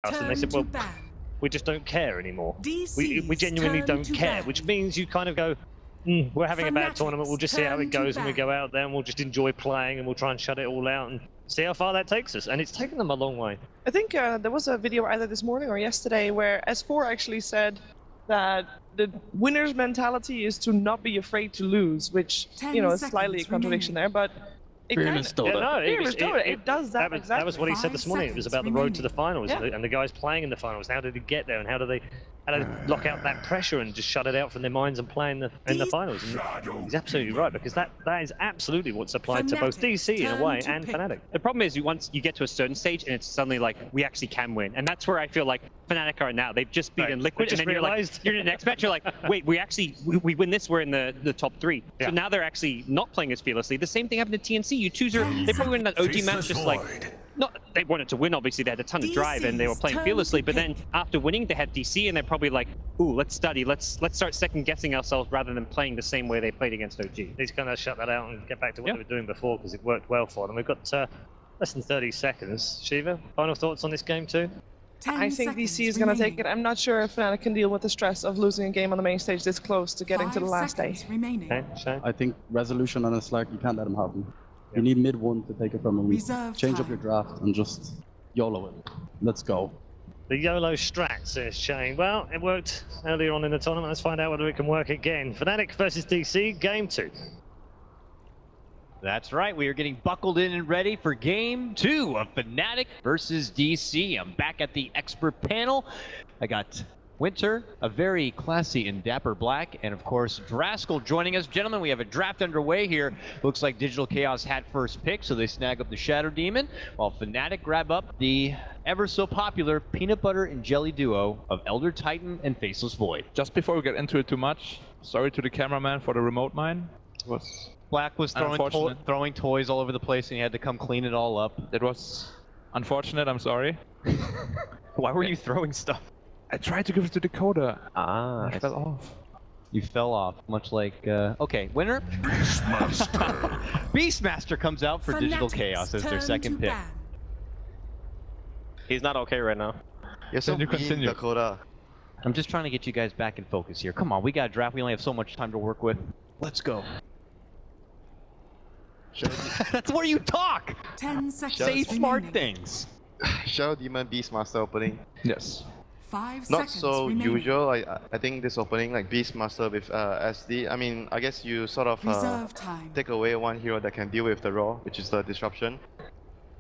And they said, well, we just don't care anymore. We genuinely don't care, which means you kind of go, we're having a bad tournament, we'll just see how it goes when we go out there, and we'll just enjoy playing, and we'll try and shut it all out and see how far that takes us. And it's taken them a long way. I think there was a video either this morning or yesterday where S4 actually said that the winner's mentality is to not be afraid to lose, which, you know, is slightly a contradiction there, but it does that exactly. That was what he said this morning. It was about the road to the finals and the guys playing in the finals. How did he get there, and how do they lock out that pressure and just shut it out from their minds and play in the finals? And he's absolutely right, because that is absolutely what's applied to both DC in a way and Fnatic. The problem is once you get to a certain stage and it's suddenly like we actually can win, and that's where I feel like Fnatic are now. They've just beaten Liquid, and then you're in the next match. You're like, wait, we win this. We're in the top 3. Yeah. So now they're actually not playing as fearlessly. The same thing happened to TNC. They probably win that OG match just like. They wanted to win, obviously. They had a ton of drive and they were playing fearlessly, but then after winning, they had DC and they're probably like, ooh, let's study, let's start second-guessing ourselves rather than playing the same way they played against OG. They just kind of shut that out and get back to what they were doing before, because it worked well for them. We've got less than 30 seconds. Shiva, final thoughts on this game too? I think DC is going to take it. I'm not sure if Fnatic can deal with the stress of losing a game on the main stage this close to getting to the last day. Okay, Shane? I think resolution on a Slack, you can't let them have them. You need mid-1 to take it from them. Change up your draft and just YOLO it. Let's go. The YOLO strat, says Shane. Well, it worked earlier on in the tournament. Let's find out whether it can work again. Fnatic versus DC, game 2. That's right, we are getting buckled in and ready for game 2 of Fnatic versus DC. I'm back at the expert panel. I got Winter, a very classy and dapper Black, and of course Draskell joining us. Gentlemen, we have a draft underway here. Looks like Digital Chaos had first pick, so they snag up the Shadow Demon, while Fnatic grab up the ever so popular peanut butter and jelly duo of Elder Titan and Faceless Void. Just before we get into it too much, sorry to the cameraman for the remote mine. Black was throwing toys all over the place and he had to come clean it all up. It was unfortunate, I'm sorry. Why were you throwing stuff? I tried to give it to Dakota. I fell off. You fell off, much like, okay, winner? Beastmaster. Beastmaster comes out for Digital Chaos as their second pick. He's not okay right now. Yes, so you continue. Dakota. I'm just trying to get you guys back in focus here. Come on, we got a draft. We only have so much time to work with. Let's go. That's where you talk! 10 seconds. Say smart things. Shadow Demon Beastmaster opening. Yes. 5 seconds. Not so remaining. usual. I think this opening, like Beastmaster with SD. I mean, I guess you sort of take away one hero that can deal with the raw, which is the disruption.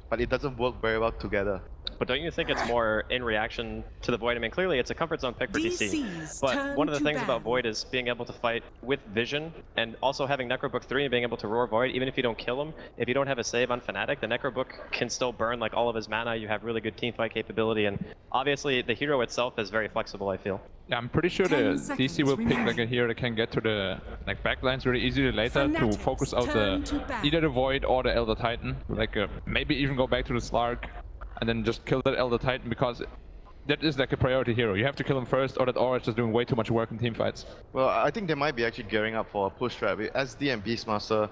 But it doesn't work very well together. But don't you think it's more in reaction to the Void? I mean, clearly it's a comfort zone pick for DC. But one of the things about Void is being able to fight with vision, and also having Necrobook 3 and being able to roar Void, even if you don't kill him. If you don't have a save on Fnatic, the Necrobook can still burn like all of his mana. You have really good teamfight capability, and obviously the hero itself is very flexible, I feel. Yeah, I'm pretty sure the DC will pick like a hero that can get to the backlines really easily later to focus out either the Void or the Elder Titan. Like maybe even go back to the Slark and then just kill that Elder Titan, because that is like a priority hero. You have to kill him first, or that aura is just doing way too much work in teamfights. Well, I think they might be actually gearing up for a push trap. With SD and Beastmaster,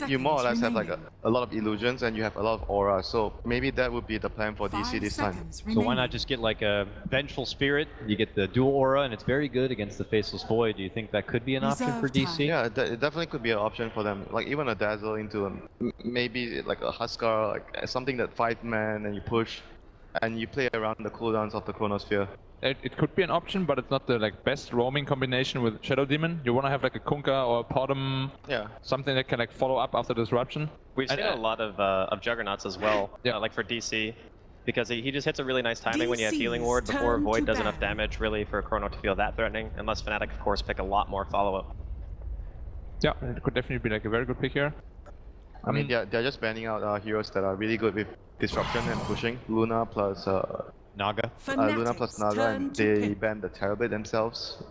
you more or less have like a lot of illusions and you have a lot of aura, so maybe that would be the plan for DC this time. So why not just get like a Vengeful Spirit? You get the dual aura and it's very good against the Faceless Void. Do you think that could be an option for DC? Yeah, it definitely could be an option for them. Like even a Dazzle into maybe like a Huskar, like something that 5-man and you push. And you play around the cooldowns of the Chronosphere. It could be an option, but it's not the best roaming combination with Shadow Demon. You want to have like a Kunkka or a Potom, something that can follow up after disruption. We've seen a lot of Juggernauts as well, like for DC, because he just hits a really nice timing when you have Healing Ward before Void does enough damage really for Chrono to feel that threatening, unless Fnatic of course pick a lot more follow-up. Yeah, it could definitely be a very good pick here. I mean, they're just banning out heroes that are really good with disruption and pushing. Luna plus Naga. Luna plus Naga, and they ban the Terrorblade themselves.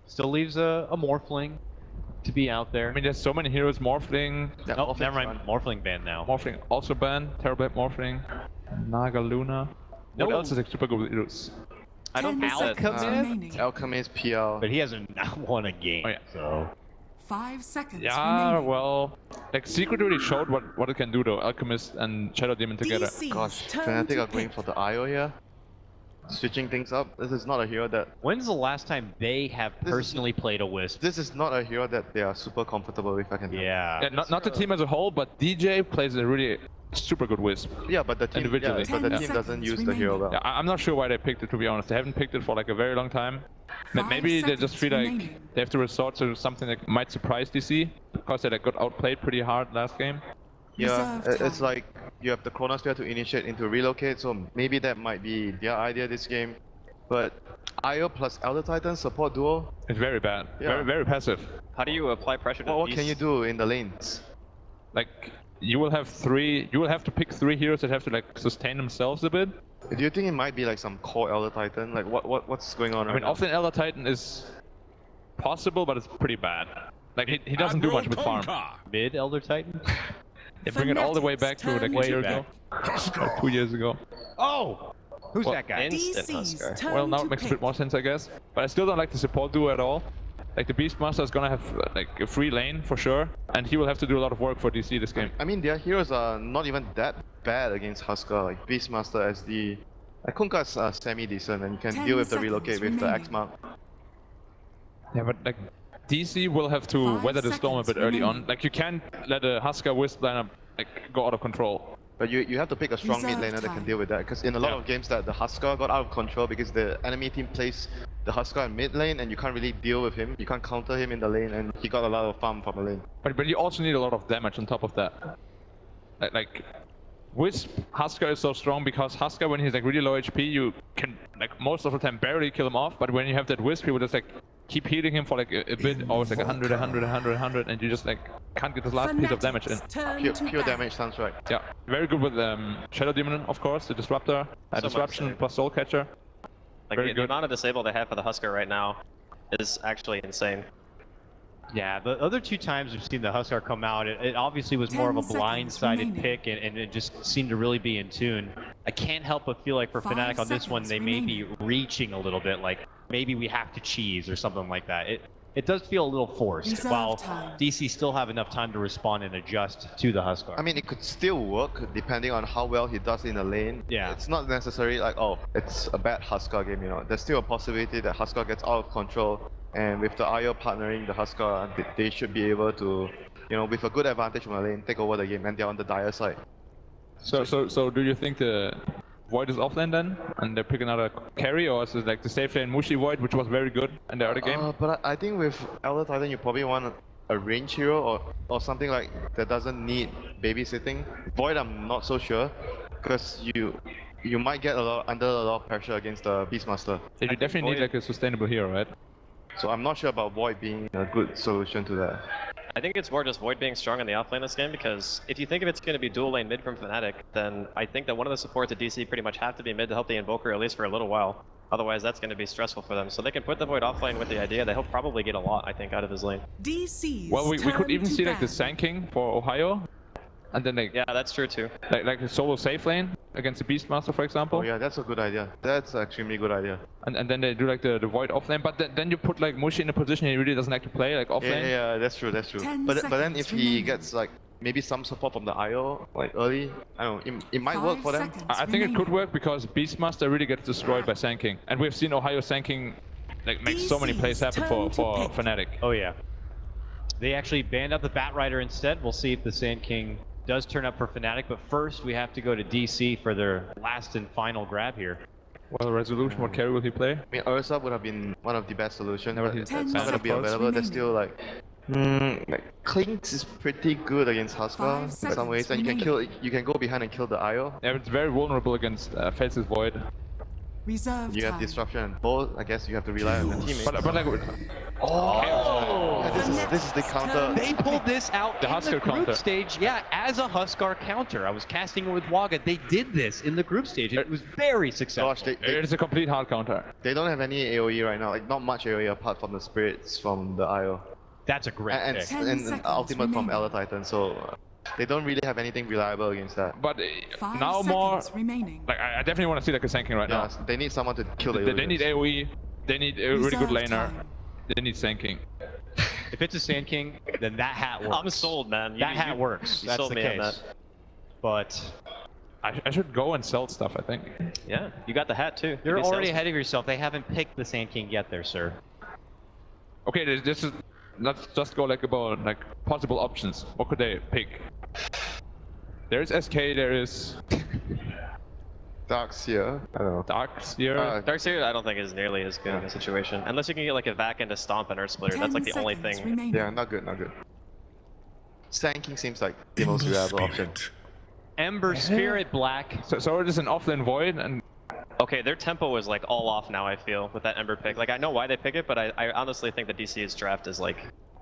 Still leaves a Morphling to be out there. I mean, there's so many heroes. Morphling. Yeah, oh, never mind. Morphling banned now. Morphling also banned. Terrorblade, Morphling, Naga, Luna. What else is super good with heroes? I don't think Alchemist. Alchemist, PL. But he hasn't won a game, so... 5 seconds remaining. Well, Secret really showed what it can do though, Alchemist and Shadow Demon together. Gosh, Fnatic are going for the IO here. switching things up. This is not a hero that... When's the last time they have personally played a Wisp? This is not a hero that they are super comfortable with, I can tell. Yeah. Not the team as a whole, but DJ plays a really super good Wisp. Yeah, but the team, individually. but the team doesn't use the hero well. Yeah, I'm not sure why they picked it, to be honest. They haven't picked it for like a very long time. Maybe they just feel like they have to resort to something that might surprise DC, because they like, got outplayed pretty hard last game. Yeah, it's like you have the Chronosphere to initiate into relocate, so maybe that might be their idea this game. But IO plus Elder Titan support duo? It's very bad. Yeah. Very passive. How do you apply pressure to What can you do in the lanes? Like, you will have to pick 3 heroes that have to like sustain themselves a bit. Do you think it might be like some core Elder Titan? Like what's going on? I mean, often Elder Titan is possible, but it's pretty bad. Like he doesn't do much with farm. Mid Elder Titan? They bring it all the way back to like a year ago, or 2 years ago. Oh! Who's that guy? Instant Husker. Well, now it makes a bit more sense, I guess. But I still don't like the support duo at all. Like the Beastmaster is gonna have like a free lane for sure, and he will have to do a lot of work for DC this game. I mean, their heroes are not even that bad against Husker. Like Beastmaster, SD, like Kunkka's semi-decent, and you can deal with the relocate with the X-Mark. Yeah, but like DC will have to weather the storm a bit early on. Like you can't let a Husker Wisp lineup like go out of control. But you have to pick a strong mid laner that can deal with that, because in a lot of games that the Husker got out of control because the enemy team plays the Husker in mid lane and you can't really deal with him. You can't counter him in the lane, and he got a lot of farm from the lane. But you also need a lot of damage on top of that. Like Wisp Husker is so strong because Husker, when he's like really low HP, you can like most of the time barely kill him off. But when you have that Wisp, he will just like keep healing him for like a bit, always like 100, and you just like can't get this last piece of damage in. Pure damage sounds right. Yeah, very good with Shadow Demon, of course, the Disruptor, Disruption plus Soul Catcher. Like the amount of disable they have for the Husker right now is actually insane. Yeah, the other 2 times we've seen the Huskar come out, it obviously was more of a blindsided pick, and it just seemed to really be in tune. I can't help but feel like for Fnatic on this one, they may be reaching a little bit, like maybe we have to cheese or something like that. It does feel a little forced, while DC still have enough time to respond and adjust to the Huskar. I mean, it could still work depending on how well he does in the lane. Yeah. It's not necessarily like, oh, it's a bad Huskar game, you know. There's still a possibility that Huskar gets out of control. And with the IO partnering the Huskar, they should be able to, you know, with a good advantage from the lane, take over the game, and they're on the dire side. So do you think the Void is offlane then, and they pick another carry, or is it like the safe lane Mushi Void, which was very good in the other game? But I think with Elder Titan, you probably want a range hero or something like that doesn't need babysitting. Void, I'm not so sure, because you might get under a lot of pressure against the Beastmaster. So you definitely need like a sustainable hero, right? So I'm not sure about Void being a good solution to that. I think it's more just Void being strong in the offlane this game, because if you think of it's going to be dual lane mid from Fnatic, then I think that one of the supports at DC pretty much have to be mid to help the Invoker at least for a little while. Otherwise, that's going to be stressful for them. So they can put the Void offlane with the idea that he'll probably get a lot, I think, out of his lane. Well, we could even see like the Sand King for Ohio. And then like, yeah, that's true too. Like a solo safe lane against the Beastmaster, for example. Oh yeah, that's a good idea. That's an extremely good idea. And then they do like the Void offlane, but then you put like Mushi in a position he really doesn't like to play, like offlane. Yeah, that's true, that's true. But then if he gets like maybe some support from the IO like early, I don't know, it might work for them. I think it could work because Beastmaster really gets destroyed by Sand King, and we've seen Ohio Sand King like make so many plays happen for Fnatic. Oh yeah. They actually banned out the Batrider instead. We'll see if the Sand King does turn up for Fnatic, but first we have to go to DC for their last and final grab here. Well, resolution, what carry will he play? I mean, Ursa would have been one of the best solutions, but it's not going to be available. They're still like Klinks is pretty good against Huskar in some ways, and you can go behind and kill the IO. Yeah, it's very vulnerable against Face's Void. You have disruption and both. I guess you have to rely on the teammates. But like, this is the counter. They pulled this out the in Huskar the group counter. stage, yeah, as a Huskar counter. I was casting it with Waga. They did this in the group stage. It was very successful. Gosh, it is a complete hard counter. They don't have any AoE right now. Like not much AoE apart from the spirits from the IO. That's a great pick. And ultimate from Elder Titan. So they don't really have anything reliable against that. But now more, like I definitely want to see like a Sand King right now. They need someone to kill the They need AoE, they need a really good laner, they need Sand King. If it's a Sand King, then that hat works. I'm sold, man. That hat works. You That's sold the me case. on that. But I should go and sell stuff, I think. Yeah, you got the hat too. You're already ahead of yourself. They haven't picked the Sand King yet there, sir. Okay, this is... Let's just go like about like possible options. What could they pick? There's SK, there is... Darkseer. I don't know. Darkseer. Darkseer I don't think is nearly as good in the situation. Unless you can get like a vac into Stomp and Earth Splitter. That's like the only thing. Remaining. Yeah, not good, not good. Sand King seems like the most reliable option. Ember Spirit Black. So it is an offlane Void, and Okay, their tempo is like all off now, I feel, with that Ember pick. Like, I know why they pick it, but I honestly think that DC's draft is like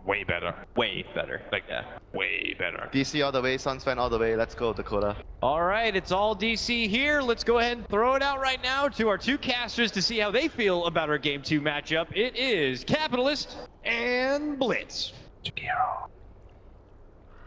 way better. way better. Like, yeah. way better. DC all the way, Sunsfan all the way. Let's go, Dakota. All right, it's all DC here. Let's go ahead and throw it out right now to our two casters to see how they feel about our Game 2 matchup. It is Capitalist and Blitz.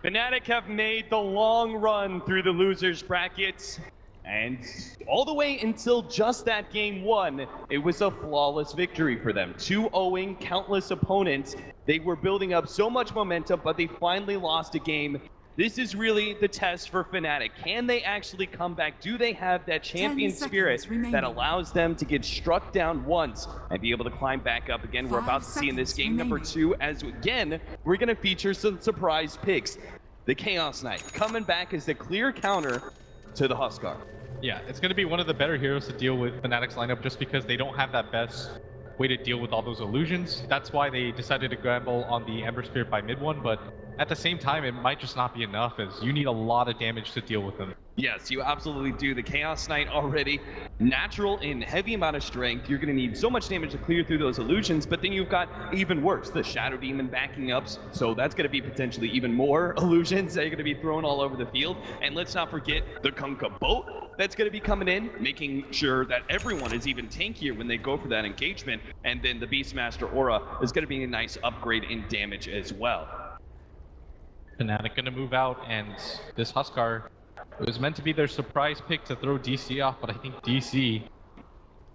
Fnatic have made the long run through the losers brackets, and all the way until just that game 1, it was a flawless victory for them. 2-0ing countless opponents. They were building up so much momentum, but they finally lost a game. This is really the test for Fnatic. Can they actually come back? Do they have that champion spirit that allows them to get struck down once and be able to climb back up again? We're about to see in this game number 2, as again, we're going to feature some surprise picks. The Chaos Knight coming back as the clear counter to the Huskar. Yeah, it's going to be one of the better heroes to deal with Fnatic's lineup just because they don't have that best way to deal with all those illusions. That's why they decided to gamble on the Ember Spirit by mid one, but at the same time, it might just not be enough as you need a lot of damage to deal with them. Yes, you absolutely do. The Chaos Knight already natural in heavy amount of strength. You're going to need so much damage to clear through those illusions, but then you've got even worse, the Shadow Demon backing up. So that's going to be potentially even more illusions that are going to be thrown all over the field. And let's not forget the Kunkka boat that's going to be coming in, making sure that everyone is even tankier when they go for that engagement. And then the Beastmaster Aura is going to be a nice upgrade in damage as well. Fnatic going to move out, and this Huskar, it was meant to be their surprise pick to throw DC off, but I think DC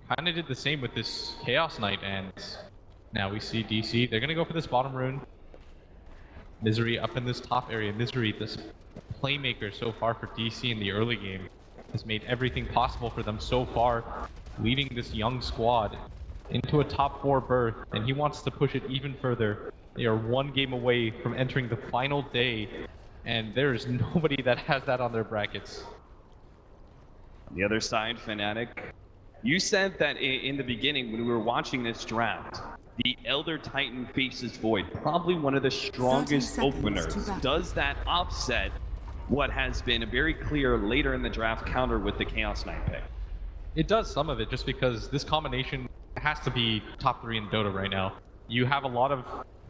kind of did the same with this Chaos Knight, and now we see DC. They're going to go for this bottom rune. Misery up in this top area. Misery, this playmaker so far for DC in the early game, has made everything possible for them so far, leading this young squad into a top 4 berth, and he wants to push it even further. They are 1 game away from entering the final day, and there is nobody that has that on their brackets. On the other side, Fnatic, you said that in the beginning when we were watching this draft, the Elder Titan faces Void, probably one of the strongest openers. Does that offset what has been a very clear later in the draft counter with the Chaos Knight pick? It does some of it, just because this combination has to be top 3 in Dota right now. You have a lot of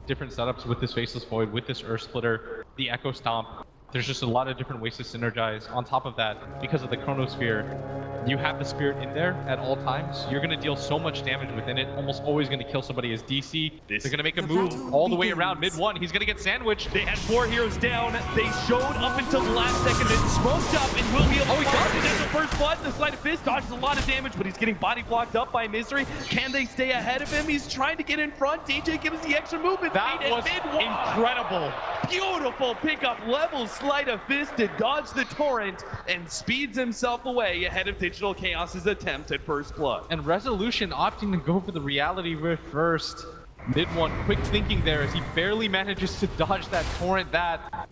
different setups with this Faceless Void, with this Earth Splitter, the Echo Stomp. There's just a lot of different ways to synergize. On top of that, because of the Chronosphere, you have the Spirit in there at all times. You're going to deal so much damage within it, almost always going to kill somebody as DC. They're going to make a move all the way around mid-1. He's going to get sandwiched. They had 4 heroes down. They showed up until the last second and smoked up and will be able to find it as the first blood. The Sleight of Fist dodges a lot of damage, but he's getting body blocked up by Misery. Can they stay ahead of him? He's trying to get in front. DJ gives the extra movement. That was incredible. Beautiful pickup level Sleight of Fist to dodge the torrent and speeds himself away ahead of Digital Chaos's attempt at first blood. And Resolution opting to go for the Reality Rift first. Mid-1, quick thinking there as he barely manages to dodge that torrent. That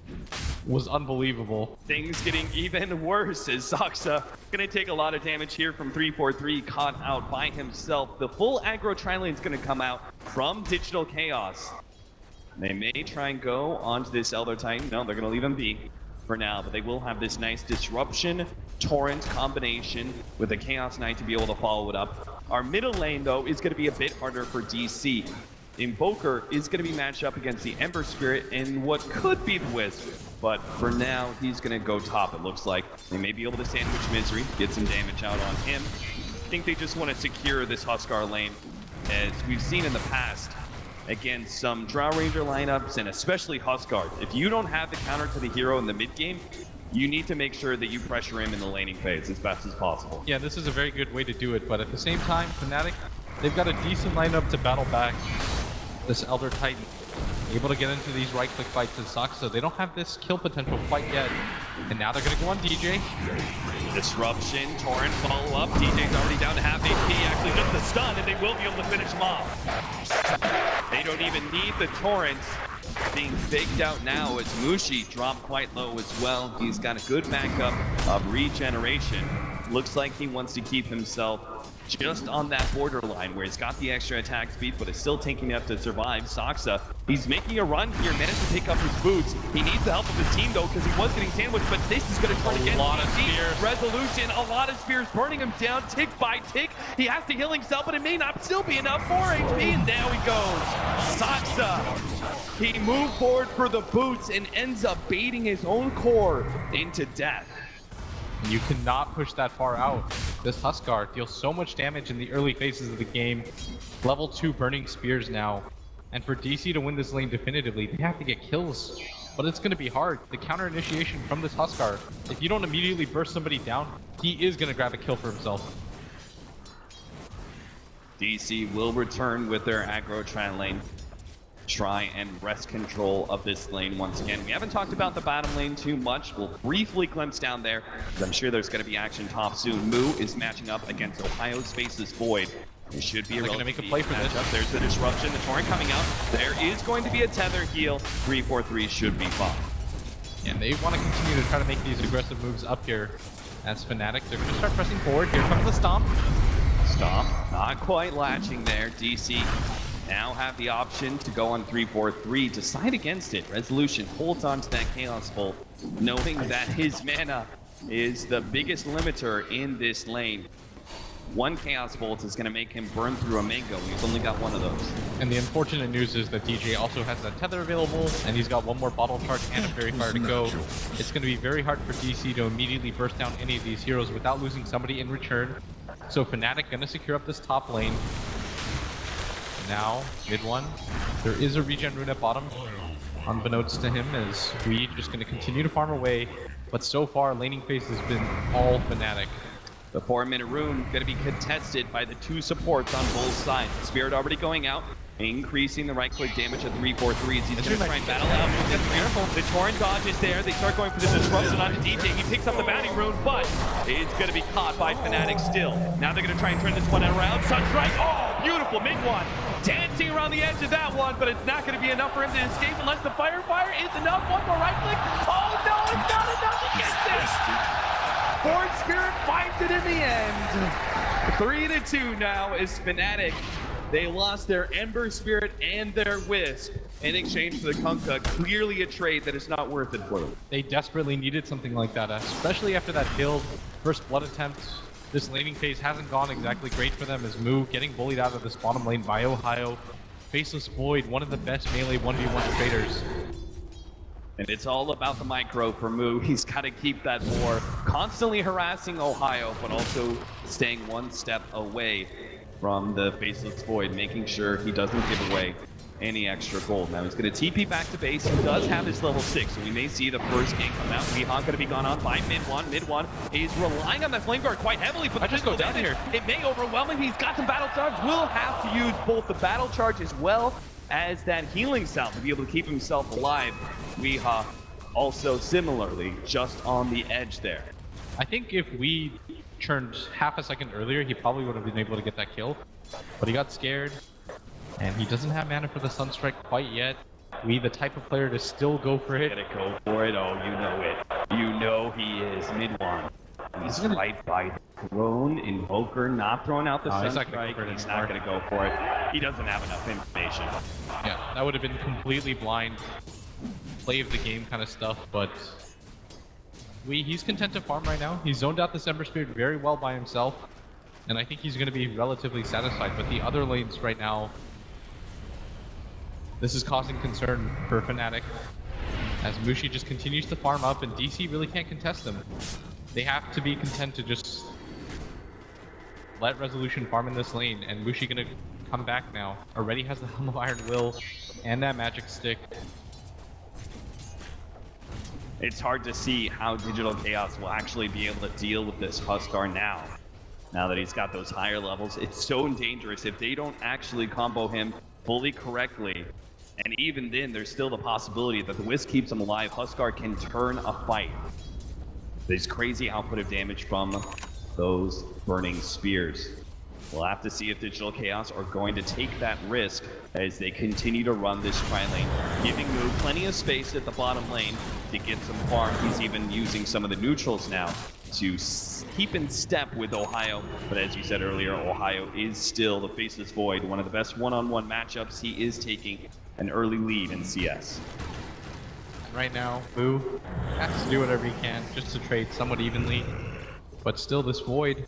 was unbelievable. Things getting even worse as Zaksa gonna take a lot of damage here from 343, caught out by himself. The full aggro tri-lane is gonna come out from Digital Chaos. They may try and go onto this Elder Titan. No, they're gonna leave him be for now, but they will have this nice disruption torrent combination with the Chaos Knight to be able to follow it up. Our middle lane though is gonna be a bit harder for DC. Invoker is gonna be matched up against the Ember Spirit and what could be the Wisp, but for now he's gonna go top. It looks like they may be able to sandwich Misery, get some damage out on him. I think they just want to secure this Huskar lane, as we've seen in the past against some Drow Ranger lineups, and especially Huskar. If you don't have the counter to the hero in the mid game, you need to make sure that you pressure him in the laning phase as best as possible. Yeah, this is a very good way to do it, but at the same time, Fnatic, they've got a decent lineup to battle back this Elder Titan. Able to get into these right-click fights and suck, so they don't have this kill potential quite yet. And now they're gonna go on DJ. Disruption, Torrent follow up. DJ's already down to half HP, actually just the stun, and they will be able to finish him off. They don't even need the Torrents. Being faked out now as Mushi dropped quite low as well. He's got a good backup of regeneration. Looks like he wants to keep himself just on that borderline where he's got the extra attack speed, but is still taking enough to survive. Saksa, he's making a run here, managed to pick up his boots. He needs the help of his team though, because he was getting sandwiched, but this is going to turn against a lot of spears. Resolution, a lot of spears burning him down tick by tick. He has to heal himself, but it may not still be enough. 4 HP, and there he goes. Saksa, he moved forward for the boots and ends up baiting his own core into death. You cannot push that far out. This Huskar deals so much damage in the early phases of the game. Level 2 burning spears now. And for DC to win this lane definitively, they have to get kills. But it's going to be hard. The counter initiation from this Huskar, if you don't immediately burst somebody down, he is going to grab a kill for himself. DC will return with their aggro trend lane. Try and wrest control of this lane once again. We haven't talked about the bottom lane too much. We'll briefly glimpse down there, because I'm sure there's going to be action top soon. Moo is matching up against Ohio's Faceless Void. It should be a going to make a play for this. There's the disruption, the Torrent coming out. There is going to be a tether heal. 3-4-3 should be fine. And they want to continue to try to make these aggressive moves up here as Fnatic. They're going to start pressing forward. Here comes the Stomp. Stomp, not quite latching there. DC now have the option to go on 3-4-3, decide against it. Resolution holds on to that Chaos Bolt, knowing that his mana is the biggest limiter in this lane. One Chaos Bolt is going to make him burn through a Mango. He's only got one of those. And the unfortunate news is that DJ also has that tether available, and he's got one more bottle charge and a fairy fire to go. It's going to be very hard for DC to immediately burst down any of these heroes without losing somebody in return. So Fnatic going to secure up this top lane. Now, mid one, there is a regen rune at bottom, unbeknownst to him, as we just going to continue to farm away. But so far, laning phase has been all Fnatic. The 4-minute rune going to be contested by the 2 supports on both sides. Spirit already going out, increasing the right-click damage at 3-4-3. He's going to try and battle out. The Torrent dodge is there. They start going for the disruption onto DJ. He picks up the bounty rune, but it's going to be caught by Fnatic still. Now they're going to try and turn this one around. Sunstrike, oh, beautiful, mid one. Dancing around the edge of that one, but it's not going to be enough for him to escape unless the fire is enough. One more right-click. Oh, no, it's not enough to get this. Forge Spirit finds it in the end. 3-2 now is Fnatic. They lost their Ember Spirit and their Wisp in exchange for the Kunkka. Clearly a trade that is not worth it for them. They desperately needed something like that, especially after that killed first blood attempt. This laning phase hasn't gone exactly great for them, as Moo getting bullied out of this bottom lane by Ohio. Faceless Void, one of the best melee 1v1 traders. And it's all about the micro for Moo. He's got to keep that war, constantly harassing Ohio, but also staying one step away from the Faceless Void, making sure he doesn't give away any extra gold. Now he's going to TP back to base. He does have his level 6, so we may see the first gank come out. Weehan going to be gone on by mid one. Mid one is relying on that flame guard quite heavily, but just go down here. It may overwhelm him. He's got some battle charge. Will have to use both the battle charge as well as that healing salve to be able to keep himself alive. Weeha also similarly just on the edge there. I think if we turned half a second earlier, he probably would have been able to get that kill, but he got scared. And he doesn't have mana for the Sunstrike quite yet. We the type of player to still go for it. Gonna go for it. Oh, you know it. You know he is mid one. He's right by the throne. Invoker not throwing out the Sunstrike. He's not gonna go for it. He doesn't have enough information. Yeah, that would have been completely blind play of the game kind of stuff, but he's content to farm right now. He's zoned out the Ember Spirit very well by himself, and I think he's going to be relatively satisfied. But the other lanes right now, this is causing concern for Fnatic, as Mushi just continues to farm up and DC really can't contest them. They have to be content to just let Resolution farm in this lane, and Mushi gonna come back now. Already has the Helm of Iron Will and that magic stick. It's hard to see how Digital Chaos will actually be able to deal with this Huskar now. Now that he's got those higher levels, it's so dangerous if they don't actually combo him fully correctly. And even then, there's still the possibility that the Wisp keeps him alive. Huskar can turn a fight. This crazy output of damage from those burning spears. We'll have to see if Digital Chaos are going to take that risk as they continue to run this tri-lane, giving Mu plenty of space at the bottom lane to get some farm. He's even using some of the neutrals now to keep in step with Ohio. But as you said earlier, Ohio is still the Faceless Void, one of the best one-on-one matchups. He is taking an early lead in CS. Right now, Mu has to do whatever he can just to trade somewhat evenly. But still, this Void,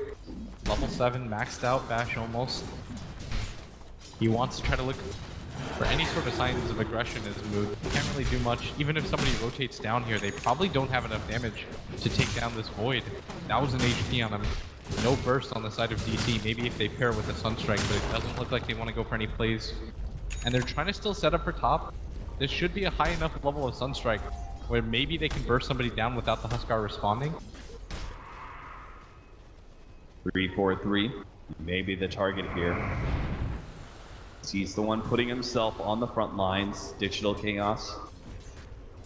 level 7, maxed out Bash almost. He wants to try to look for any sort of signs of aggression as Mu. Can't really do much. Even if somebody rotates down here, they probably don't have enough damage to take down this Void. That was an HP on him. No burst on the side of DC. Maybe if they pair with a Sunstrike, but it doesn't look like they want to go for any plays. And they're trying to still set up for top. This should be a high enough level of Sunstrike where maybe they can burst somebody down without the Huskar responding. 3-4-3, maybe the target here. He's the one putting himself on the front lines. Digital Chaos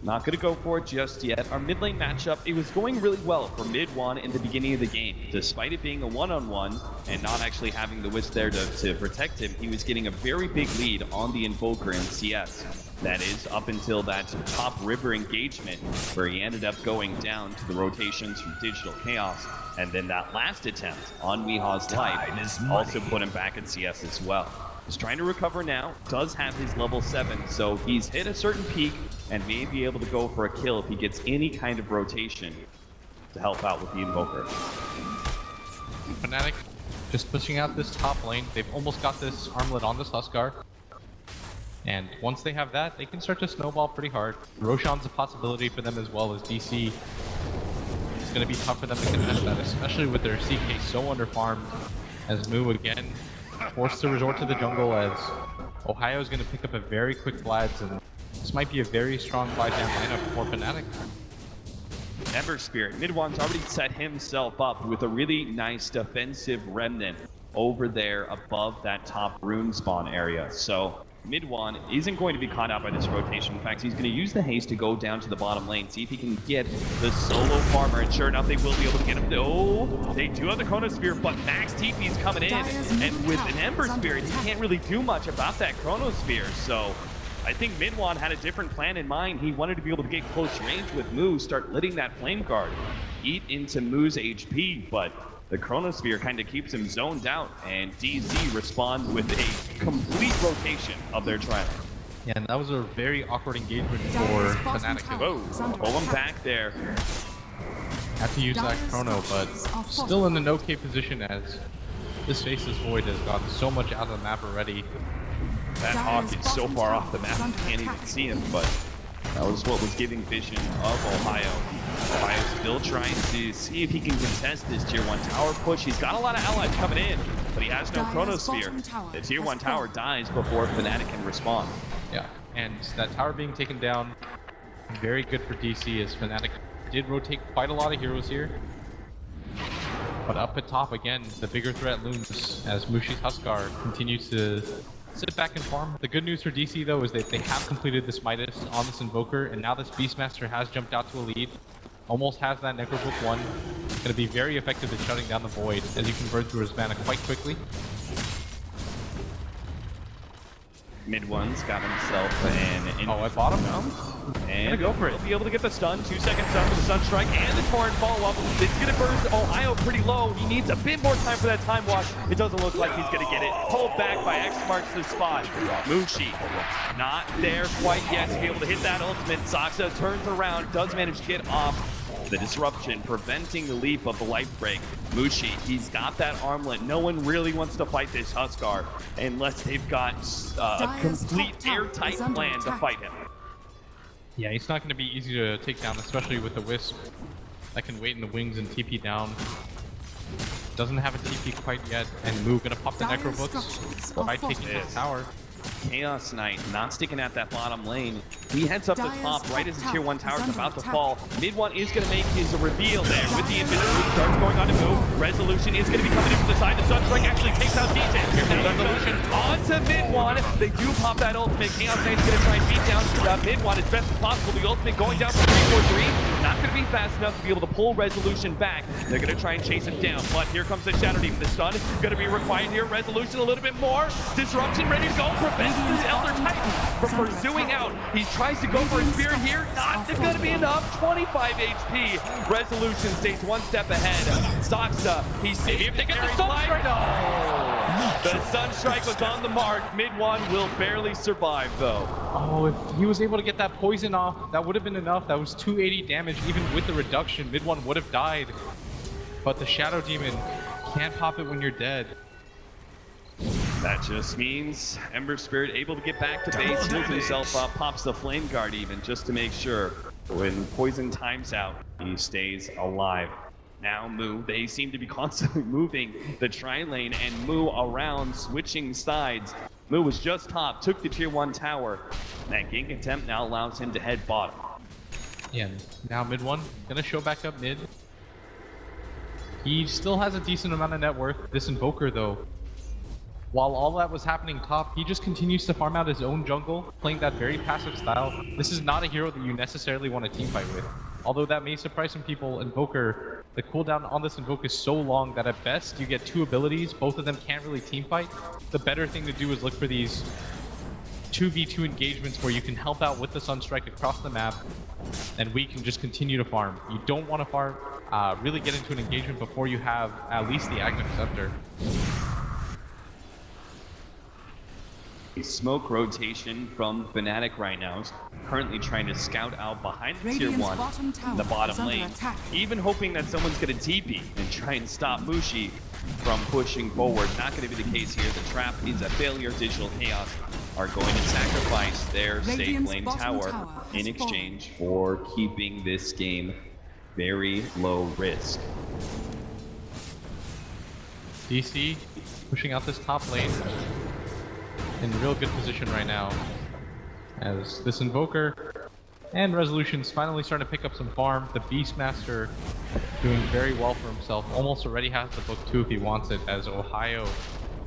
not going to go for it just yet. Our mid lane matchup, it was going really well for mid one in the beginning of the game. Despite it being a one-on-one and not actually having the Wisp there to protect him, he was getting a very big lead on the Invoker in CS. That is up until that top river engagement where he ended up going down to the rotations from Digital Chaos. And then that last attempt on Weehaw's life also put him back in CS as well. He's trying to recover now, does have his level 7, so he's hit a certain peak and may be able to go for a kill if he gets any kind of rotation to help out with the Invoker. Fnatic just pushing out this top lane. They've almost got this armlet on this Huskar. And once they have that, they can start to snowball pretty hard. Roshan's a possibility for them as well as DC. It's going to be tough for them to contest that, especially with their CK so underfarmed. As Mu again forced to resort to the jungle, as Ohio is going to pick up a very quick Vlad's, and this might be a very strong Vlad down lineup for Fnatic. Ember Spirit, Midwan's already set himself up with a really nice defensive remnant over there above that top rune spawn area. So Midwan isn't going to be caught out by this rotation. In fact, he's going to use the haste to go down to the bottom lane, see if he can get the solo farmer, and sure enough, they will be able to get him. Oh, they do have the Chronosphere, but Max TP is coming in, and with an Ember Spirit, he can't really do much about that Chronosphere, so I think Midwan had a different plan in mind. He wanted to be able to get close range with Mu, start letting that flame guard eat into Mu's HP, but the Chronosphere kind of keeps him zoned out, and DC responds with a complete rotation of their trial. Yeah, and that was a very awkward engagement for Fnatic. Whoa, pull him back there. Have to use that Chrono, but still in an okay position as this Faceless Void has gotten so much out of the map already. That Hawk is so far off the map, you can't even see him, but that was what was giving vision of Ohio. Ohio still trying to see if he can contest this tier 1 tower push. He's got a lot of allies coming in, but he has no Chronosphere. The tier 1 tower dies before Fnatic can respond. Yeah, and that tower being taken down, very good for DC, as Fnatic did rotate quite a lot of heroes here. But up at top again, the bigger threat looms as Mushi's Huskar continues to sit back and farm. The good news for DC though is that they have completed this Midas on this Invoker, and now this Beastmaster has jumped out to a lead. Almost has that Necrobook 1. Going to be very effective at shutting down the Void as he can burn through his mana quite quickly. Mid-one's got himself an... Oh, at bottom now? And go for it. He'll be able to get the stun. 2 seconds stun with the Sunstrike and the Torrent follow-up. It's going to burst Ohio pretty low. He needs a bit more time for that time watch. It doesn't look like he's going to get it. Pulled back by X marks the spot. Mushi not there quite yet to be able to hit that ultimate. Saxa turns around, does manage to get off the disruption, preventing the leap of the life break. Mushi, he's got that armlet. No one really wants to fight this Huskar unless they've got a complete airtight plan to fight him. Yeah, he's not going to be easy to take down, especially with the Wisp that can wait in the wings and TP down. Doesn't have a TP quite yet, and Mu going to pop the Necrobooks by taking the tower. Chaos Knight not sticking at that bottom lane. He heads up the top right as the tier 1 tower is about to fall. Mid-one is going to make his reveal there with the invisibility starts going on to move. Resolution is going to be coming in from the side. The Sunstrike actually takes out DJ. And Resolution on into mid one. They do pop that ultimate. Chaos Knight's gonna try and beat down mid one as best as possible. The ultimate going down for 3-4-3. Not gonna be fast enough to be able to pull Resolution back. They're gonna try and chase him down, but here comes the Shadow Demon. The stun is gonna be required here. Resolution a little bit more. Disruption ready to go. Prevents this Elder Titan from pursuing out. He tries to go for a spear here. Not gonna be enough. 25 HP. Resolution stays one step ahead. Soxa, he's saving the Sunstrike. No! The Sunstrike was on the mark. Mid one will barely survive though. Oh, if he was able to get that poison off, that would have been enough. That was 280 damage. Even with the reduction, mid one would have died. But the Shadow Demon can't pop it when you're dead. That just means Ember Spirit able to get back to base, heals himself up, pops the Flame Guard even, just to make sure when poison times out, he stays alive. Now Moo, they seem to be constantly moving the tri-lane and Moo around, switching sides. Moo was just top, took the tier 1 tower. That gank attempt now allows him to head bottom. Yeah, now mid one, gonna show back up mid. He still has a decent amount of net worth. This Invoker though, while all that was happening top, he just continues to farm out his own jungle, playing that very passive style. This is not a hero that you necessarily want to teamfight with. Although that may surprise some people, Invoker, the cooldown on this Invoke is so long that at best you get 2 abilities, both of them can't really teamfight. The better thing to do is look for these 2v2 engagements where you can help out with the Sunstrike across the map, and we can just continue to farm. You don't want to farm, really get into an engagement before you have at least the Aghanim Scepter. Smoke rotation from Fnatic right now is currently trying to scout out behind the tier 1 in the bottom lane, even hoping that someone's going to TP and try and stop Mushi from pushing forward. Not going to be the case here. The trap is a failure. Digital Chaos are going to sacrifice their safe lane tower in exchange for keeping this game very low risk. DC pushing out this top lane in real good position right now, as this Invoker and Resolution's finally starting to pick up some farm. The Beastmaster doing very well for himself, almost already has the book too if he wants it, as Ohio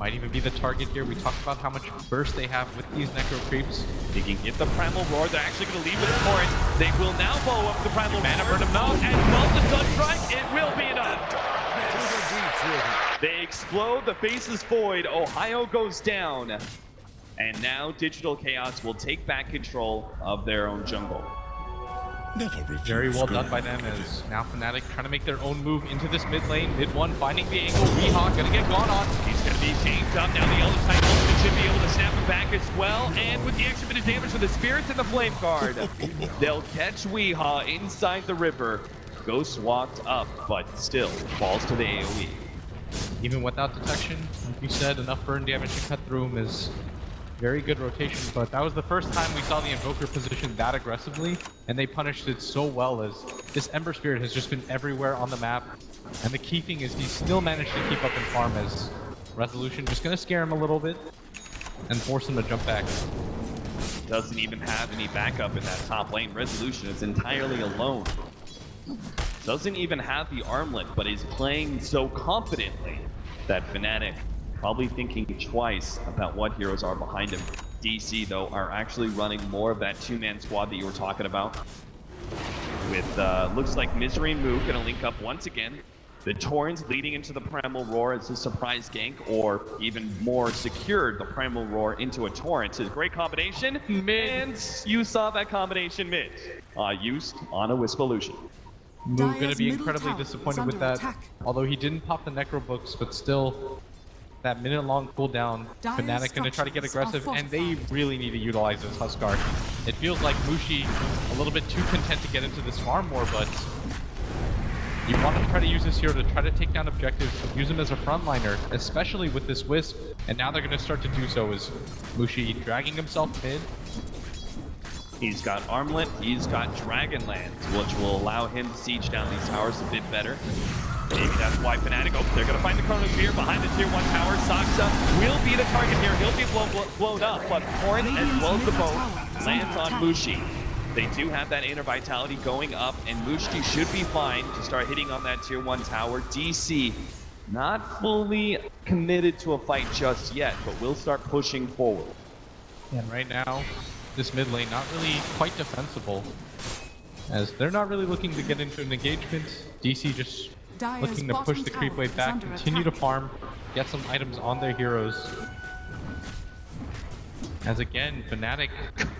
might even be the target here. We talked about how much burst they have with these Necro Creeps. They can get the Primal Roar. They're actually going to leave with a torrent. They will now follow up the Primal Roar. Mana burn enough, and well, the Sunstrike, it will be enough. They explode, the base is void, Ohio goes down. And now Digital Chaos will take back control of their own jungle. Very well done by them, as now Fnatic trying to make their own move into this mid lane. Mid one finding the angle. Weehawk gonna get gone on. He's gonna be changed up. Now the Elder Titan ultimate should be able to snap him back as well. And with the extra bit of damage from the Spirits and the Flame Guard, they'll catch Weehaw inside the river. Ghost walked up, but still falls to the AoE. Even without detection, like you said, enough burn damage to cut through him is very good rotation, but that was the first time we saw the Invoker position that aggressively, and they punished it so well, as this Ember Spirit has just been everywhere on the map. And the key thing is he still managed to keep up in farm, as Resolution just going to scare him a little bit and force him to jump back. Doesn't even have any backup in that top lane. Resolution is entirely alone. Doesn't even have the armlet, but is playing so confidently that Fnatic probably thinking twice about what heroes are behind him. DC, though, are actually running more of that 2-man squad that you were talking about. With, looks like Misery and Moo gonna link up once again. The Torrents leading into the Primal Roar as a surprise gank, or even more secured the Primal Roar into a Torrent. It's a great combination, and you saw that combination mid. Used on a Wispolution. Moo gonna be incredibly disappointed with that, although he didn't pop the Necro Books, but still, that minute-long cooldown, Fnatic gonna try to get aggressive, and they really need to utilize this Huskar. It feels like Mushi a little bit too content to get into this farm more, but you want to try to use this hero to try to take down objectives, use him as a frontliner, especially with this Wisp, and now they're gonna start to do so as Mushi dragging himself mid. He's got Armlet, he's got Dragonlance, which will allow him to siege down these towers a bit better. Maybe that's why Fnatic, they're going to find the Chronosphere behind the tier 1 tower. Soxa will be the target here. He'll be blown up, but Horn as well as the boat lands on Mushi. They do have that inner vitality going up, and Mushi should be fine to start hitting on that tier 1 tower. DC Not fully committed to a fight just yet, but will start pushing forward. And right now, this mid lane not really quite defensible, as they're not really looking to get into an engagement. DC just looking to push the creep wave back, continue to farm, get some items on their heroes. As again, Fnatic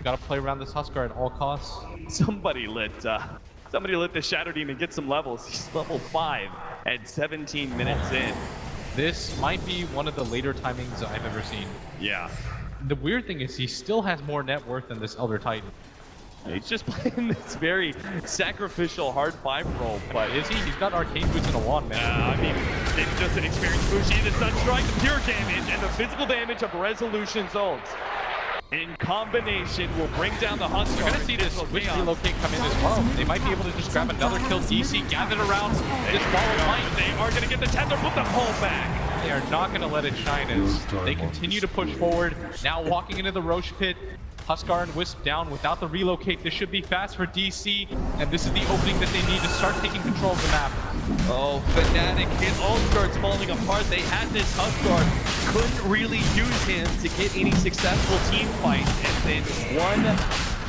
gotta play around this Huskar at all costs. Somebody let the Shadow Demon get some levels. He's level 5 at 17 minutes in. This might be one of the later timings I've ever seen. Yeah. The weird thing is he still has more net worth than this Elder Titan. He's just playing this very sacrificial hard 5 role, but is he? He's got arcane boots and a wand, man. I mean, it's just an experienced Bushi, the Sunstrike, the pure damage, and the physical damage of Resolution Zones. In combination, will bring down the Huskar. You're gonna see this Wish relocate come in as well. They might be able to just grab another kill. DC gathered around this ball of light. They are gonna get the tether, put the pull back. They are not going to let it shine as they continue to push forward. Now walking into the Roche pit. Huskar and Wisp down without the relocate. This should be fast for DC, and this is the opening that they need to start taking control of the map. Oh, Fnatic, it all starts falling apart. They had this Huskar, couldn't really use him to get any successful team fight, and then one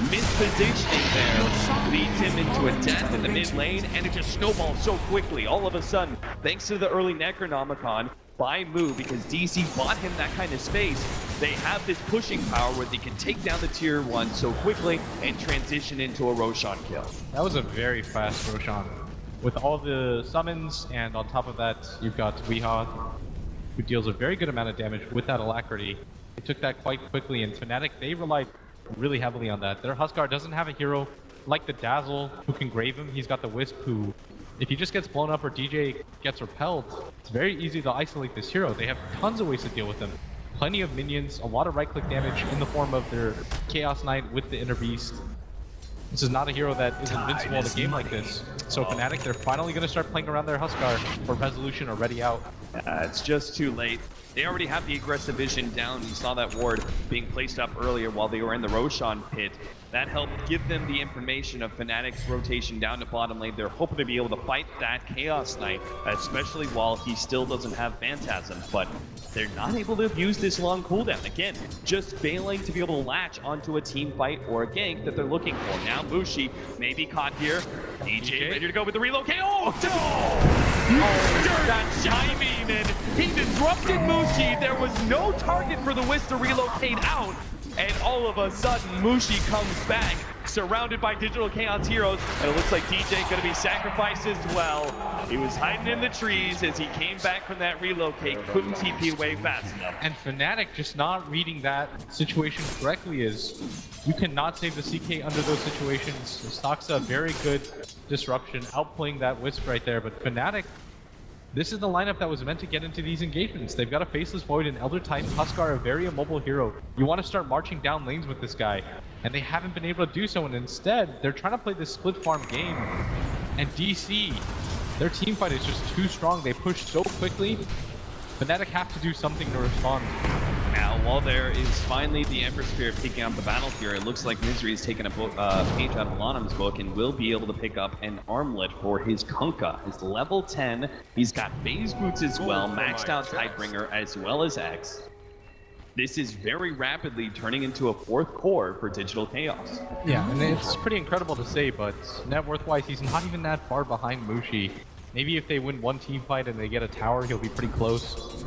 mispositioning there leads him into a death in the mid lane, and it just snowballs so quickly. All of a sudden, thanks to the early Necronomicon by Moo, because DC bought him that kind of space, they have this pushing power where they can take down the tier 1 so quickly and transition into a Roshan kill. That was a very fast Roshan. With all the summons, and on top of that, you've got Weehaw, who deals a very good amount of damage with that alacrity. They took that quite quickly, and Fnatic, they relied really heavily on that. Their Huskar doesn't have a hero like the Dazzle who can grave him. He's got the Wisp who, if he just gets blown up or DJ gets repelled, it's very easy to isolate this hero. They have tons of ways to deal with him. Plenty of minions, a lot of right-click damage in the form of their Chaos Knight with the Inner Beast. This is not a hero that is invincible in a game like this. So Fnatic, they're finally going to start playing around their Huskar for Resolution already out. It's just too late. They already have the aggressive vision down. You saw that ward being placed up earlier while they were in the Roshan pit. That helped give them the information of Fnatic's rotation down to bottom lane. They're hoping to be able to fight that Chaos Knight, especially while he still doesn't have Phantasm. But they're not able to use this long cooldown. Again, just failing to be able to latch onto a team fight or a gank that they're looking for. Now Mushi may be caught here. DJ ready to go with the relocate. Oh, no! That Shiny Demon, he disrupted Mushi. There was no target for the Wisp to relocate out. And all of a sudden, Mushi comes back, surrounded by Digital Chaos heroes, and it looks like DJ gonna be sacrificed as well. He was hiding in the trees as he came back from that relocate, couldn't TP away fast enough. And Fnatic just not reading that situation correctly is, you cannot save the CK under those situations. Stock's a very good disruption, outplaying that Wisp right there, but Fnatic, this is the lineup that was meant to get into these engagements. They've got a Faceless Void and Elder Titan, Huskar, a very immobile hero. You want to start marching down lanes with this guy, and they haven't been able to do so, and instead, they're trying to play this split farm game. And DC, their team fight is just too strong. They push so quickly. Fnatic have to do something to respond. Now, while there is finally the Ember Spirit picking up the battle here, it looks like Misery has taken a page out of Lanham's book and will be able to pick up an armlet for his Kunkka. His level 10, he's got phase boots as well, maxed out Tidebringer as well as X. This is very rapidly turning into a 4th core for Digital Chaos. Yeah, and it's pretty incredible to say, but net worth-wise, he's not even that far behind Mushi. Maybe if they win one team fight and they get a tower, he'll be pretty close.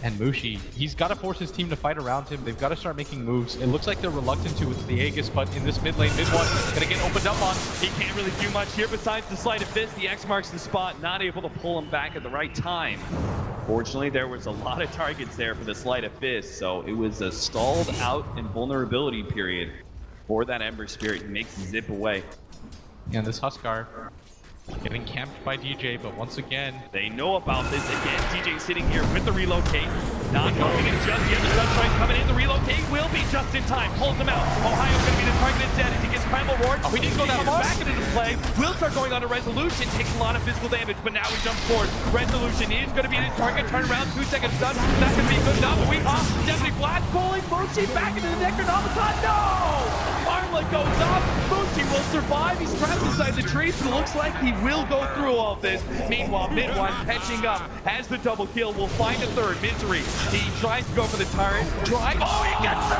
And Mushi, he's got to force his team to fight around him. They've got to start making moves. It looks like they're reluctant to with the Aegis, but in this mid lane, mid one, gonna get opened up on. He can't really do much here besides the Sleight of Fist. The X marks the spot, not able to pull him back at the right time. Fortunately, there was a lot of targets there for the Sleight of Fist, so it was a stalled out and vulnerability period for that Ember Spirit. He makes the zip away. And this Huskar getting camped by DJ, but once again, they know about this. Again, DJ sitting here with the relocate. Not going in just yet. The Sunstrike coming in. The relocate will be just in time. Pulls him out. Ohio's going to be the target instead as he gets Primal Roar. Oh, he didn't go that far. Back into play. Will start going on to Resolution. Takes a lot of physical damage, but now he jumps forward. Resolution is going to be his target. Turn around. 2 seconds done. That's going to be good enough. We off. Definitely flash pulling. Mushi back into the Necronomicon. No! Armlet goes up. Mushi will survive. He's trapped inside the trees, but it looks like he will go through all this. Meanwhile, Mid1 catching up, has the double kill, will find a third. Misery, he tries to go for the turret. Oh, he gets the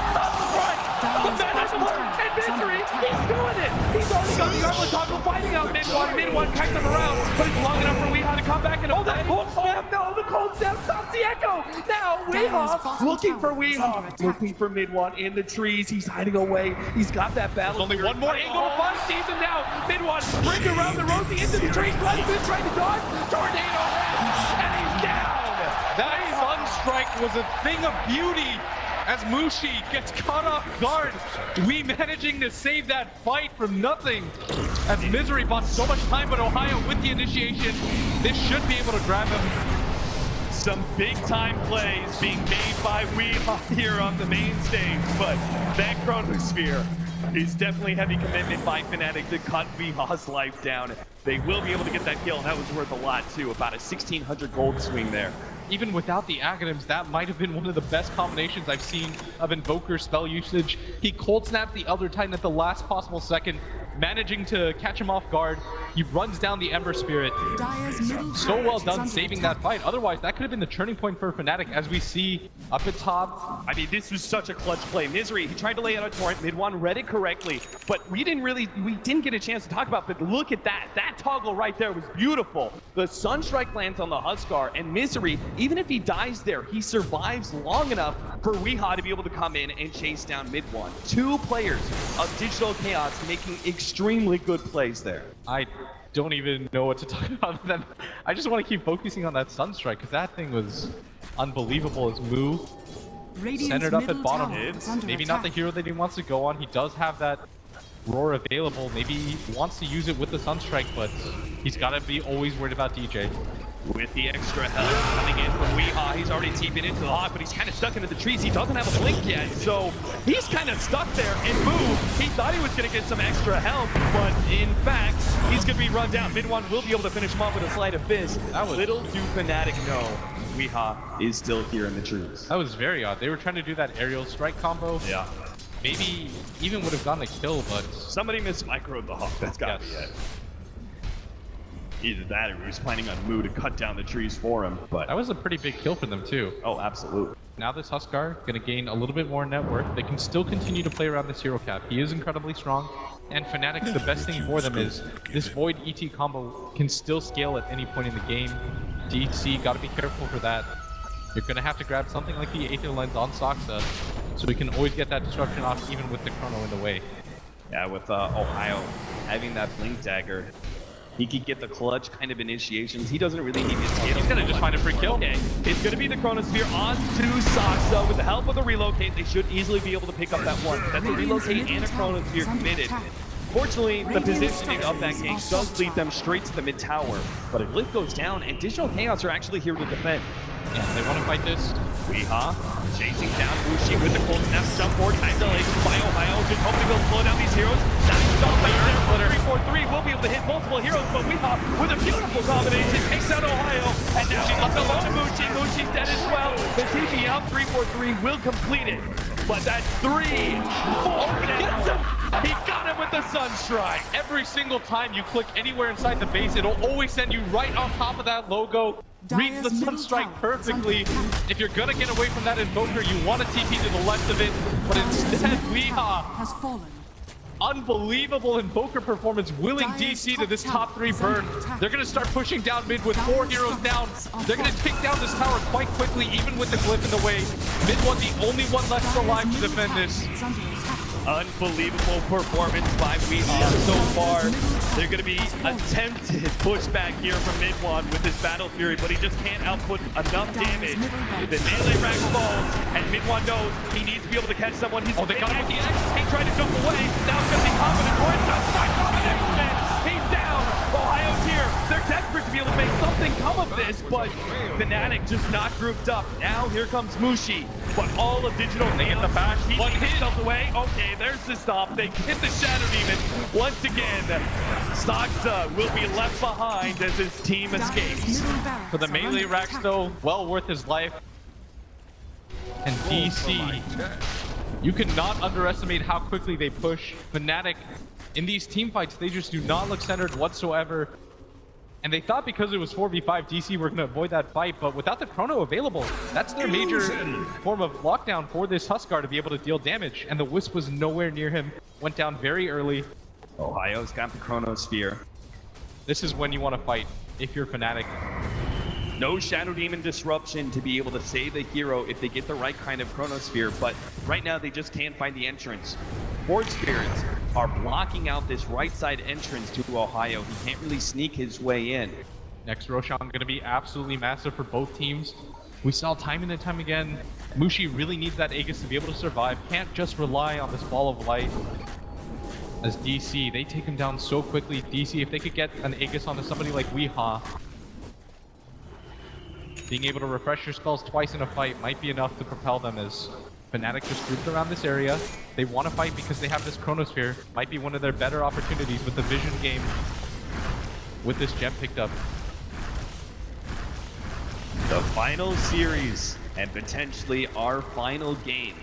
front! The and Misery, he's doing it! He's already got the armor toggle, fighting out Mid1. Mid1 kicks him around, but it's long enough for Weehaw to come back and the cold snap! No, the cold snap stops the echo! Now Weehaw looking for Weehaw, looking for Mid1 in the trees. He's hiding away. He's got that battle. There's only one more angle to find, sees him now. Mid1 brings around the Rosie into the trees. Bloodgood trying to dodge. Tornado hit, and he's down. That Sunstrike was a thing of beauty as Mushi gets caught off guard. We managing to save that fight from nothing. As Misery bought so much time, but Ohio with the initiation, this should be able to grab him. Some big time plays being made by Weehaw here on the main stage, but that Chronosphere is definitely heavy commitment by Fnatic to cut Weehaw's life down. They will be able to get that kill, and that was worth a lot too. About a 1,600 gold swing there. Even without the Aghanims, that might have been one of the best combinations I've seen of Invoker spell usage. He cold snapped the Elder Titan at the last possible second, managing to catch him off guard. He runs down the Ember Spirit. So well done saving that fight. Otherwise, that could have been the turning point for Fnatic, as we see up at top. I mean, this was such a clutch play. Misery, he tried to lay out a torrent. Mid1 read it correctly, but we didn't get a chance to talk about, but look at that. That toggle right there was beautiful. The Sunstrike lands on the Huskar, and Misery, even if he dies there, he survives long enough for Weehaw to be able to come in and chase down Mid1. Two players of Digital Chaos making extremely good plays there. I don't even know what to talk about them. I just want to keep focusing on that Sunstrike, because that thing was unbelievable as move. Centered up at bottom. Maybe not the hero that he wants to go on. He does have that roar available. Maybe he wants to use it with the Sunstrike, but he's got to be always worried about DJ. With the extra health coming in from Weehaw, he's already TP'd into the hawk, but he's kind of stuck into the trees. He doesn't have a blink yet, so he's kind of stuck there and moved. He thought he was going to get some extra health, but in fact, he's going to be run down. Mid1 will be able to finish him off with a sleight of fist. Little do Fnatic know, Weehaw is still here in the trees. That was very odd. They were trying to do that aerial strike combo. Yeah. Maybe even would have gotten a kill, but... Somebody mismicroed the hawk. That's got to be it. Either that or he was planning on Moo to cut down the trees for him, but... That was a pretty big kill for them, too. Oh, absolutely. Now this Huskar going to gain a little bit more net worth. They can still continue to play around this hero cap. He is incredibly strong. And Fnatic, the best thing for them is this Void ET combo can still scale at any point in the game. DC, got to be careful for that. You're going to have to grab something like the Aether Lens on Soxa, so we can always get that destruction off even with the Chrono in the way. Yeah, with Ohio having that Blink Dagger, he could get the clutch kind of initiations. He doesn't really need his He's going to just find a free kill. Okay, it's going to be the Chronosphere onto Soxa. With the help of the relocate, they should easily be able to pick up that one. That's a relocate and a Chronosphere committed. Fortunately, the positioning of that game does lead them straight to the mid tower. But if Lift goes down, and Digital Chaos are actually here to defend. Yeah, they want to fight this. Weehaw chasing down Mushi with the cold snap jump forward. Time delay by Ohio. Just hoping they'll slow down these heroes. Nice stop right there. 3-4-3 will be able to hit multiple heroes, but Weehaw with a beautiful combination takes out Ohio. And now she's left alone to Mushi. Mushi's dead as well. The TP out 3-4-3 will complete it. But that 3-4 gets him. He got him with the Sunstrike. Every single time you click anywhere inside the base, it'll always send you right on top of that logo. Reads the Sunstrike perfectly. If you're gonna get away from that Invoker, you want to TP to the left of it, but instead Weehaw has fallen. Unbelievable Invoker performance, willing DC to this top 3 burn. They're gonna start pushing down mid with 4 heroes down. They're gonna take down this tower quite quickly, even with the glyph in the way. Mid1 the only one left alive to defend this. Unbelievable performance by Weehaw so far. They're going to be attempted pushback here from Mid1 with his Battle Fury, but he just can't output enough damage. The melee rack falls, and Mid1 knows he needs to be able to catch someone. He's they got him with the X. He tried to jump away. Now it's going to be confident for it. He's down. Ohio's here. They're desperate to be able to make something come of this, but Fnatic just not grouped up. Now here comes Mushi, but all of Digital in the back. He takes himself away. Okay, there's the stop. They hit the Shadow Demon once again. Soxa will be left behind as his team escapes. For the melee racks though, well worth his life. And DC, you cannot underestimate how quickly they push. Fnatic In these team fights, they just do not look centered whatsoever. And they thought because it was 4v5, DC were going to avoid that fight, but without the chrono available, that's their major form of lockdown for this Huskar to be able to deal damage. And the Wisp was nowhere near him, went down very early. Ohio's got the Chronosphere. This is when you want to fight, if you're Fnatic. No Shadow Demon disruption to be able to save the hero if they get the right kind of Chronosphere, but right now they just can't find the entrance. Horde Spirits are blocking out this right side entrance to Ohio. He can't really sneak his way in. Next Roshan going to be absolutely massive for both teams. We saw time and time again, Mushi really needs that Aegis to be able to survive. Can't just rely on this ball of light. As DC, they take him down so quickly. DC, if they could get an Aegis onto somebody like Weehaw, being able to refresh your spells twice in a fight might be enough to propel them, as Fnatic just grouped around this area. They want to fight because they have this Chronosphere. Might be one of their better opportunities with the Vision game with this gem picked up. The final series, and potentially our final game,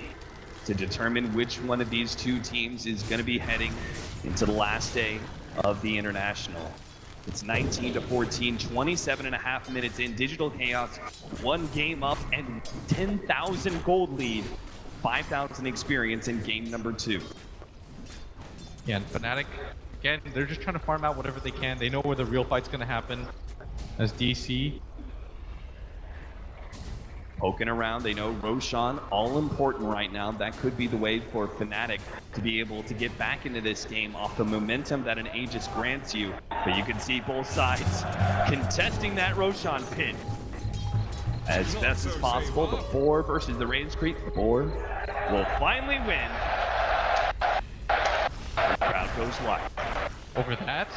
to determine which one of these two teams is going to be heading into the last day of the International. It's 19-14, 27.5 minutes in. Digital Chaos, 1 game up and 10,000 gold lead, 5,000 experience in game number 2. Yeah, and Fnatic, again, they're just trying to farm out whatever they can. They know where the real fight's going to happen. As DC poking around, they know Roshan, all important right now. That could be the way for Fnatic to be able to get back into this game off the momentum that an Aegis grants you. But you can see both sides contesting that Roshan pin as best as possible. The 4 versus the Rage Creep. The 4 will finally win. The crowd goes wild. Over that.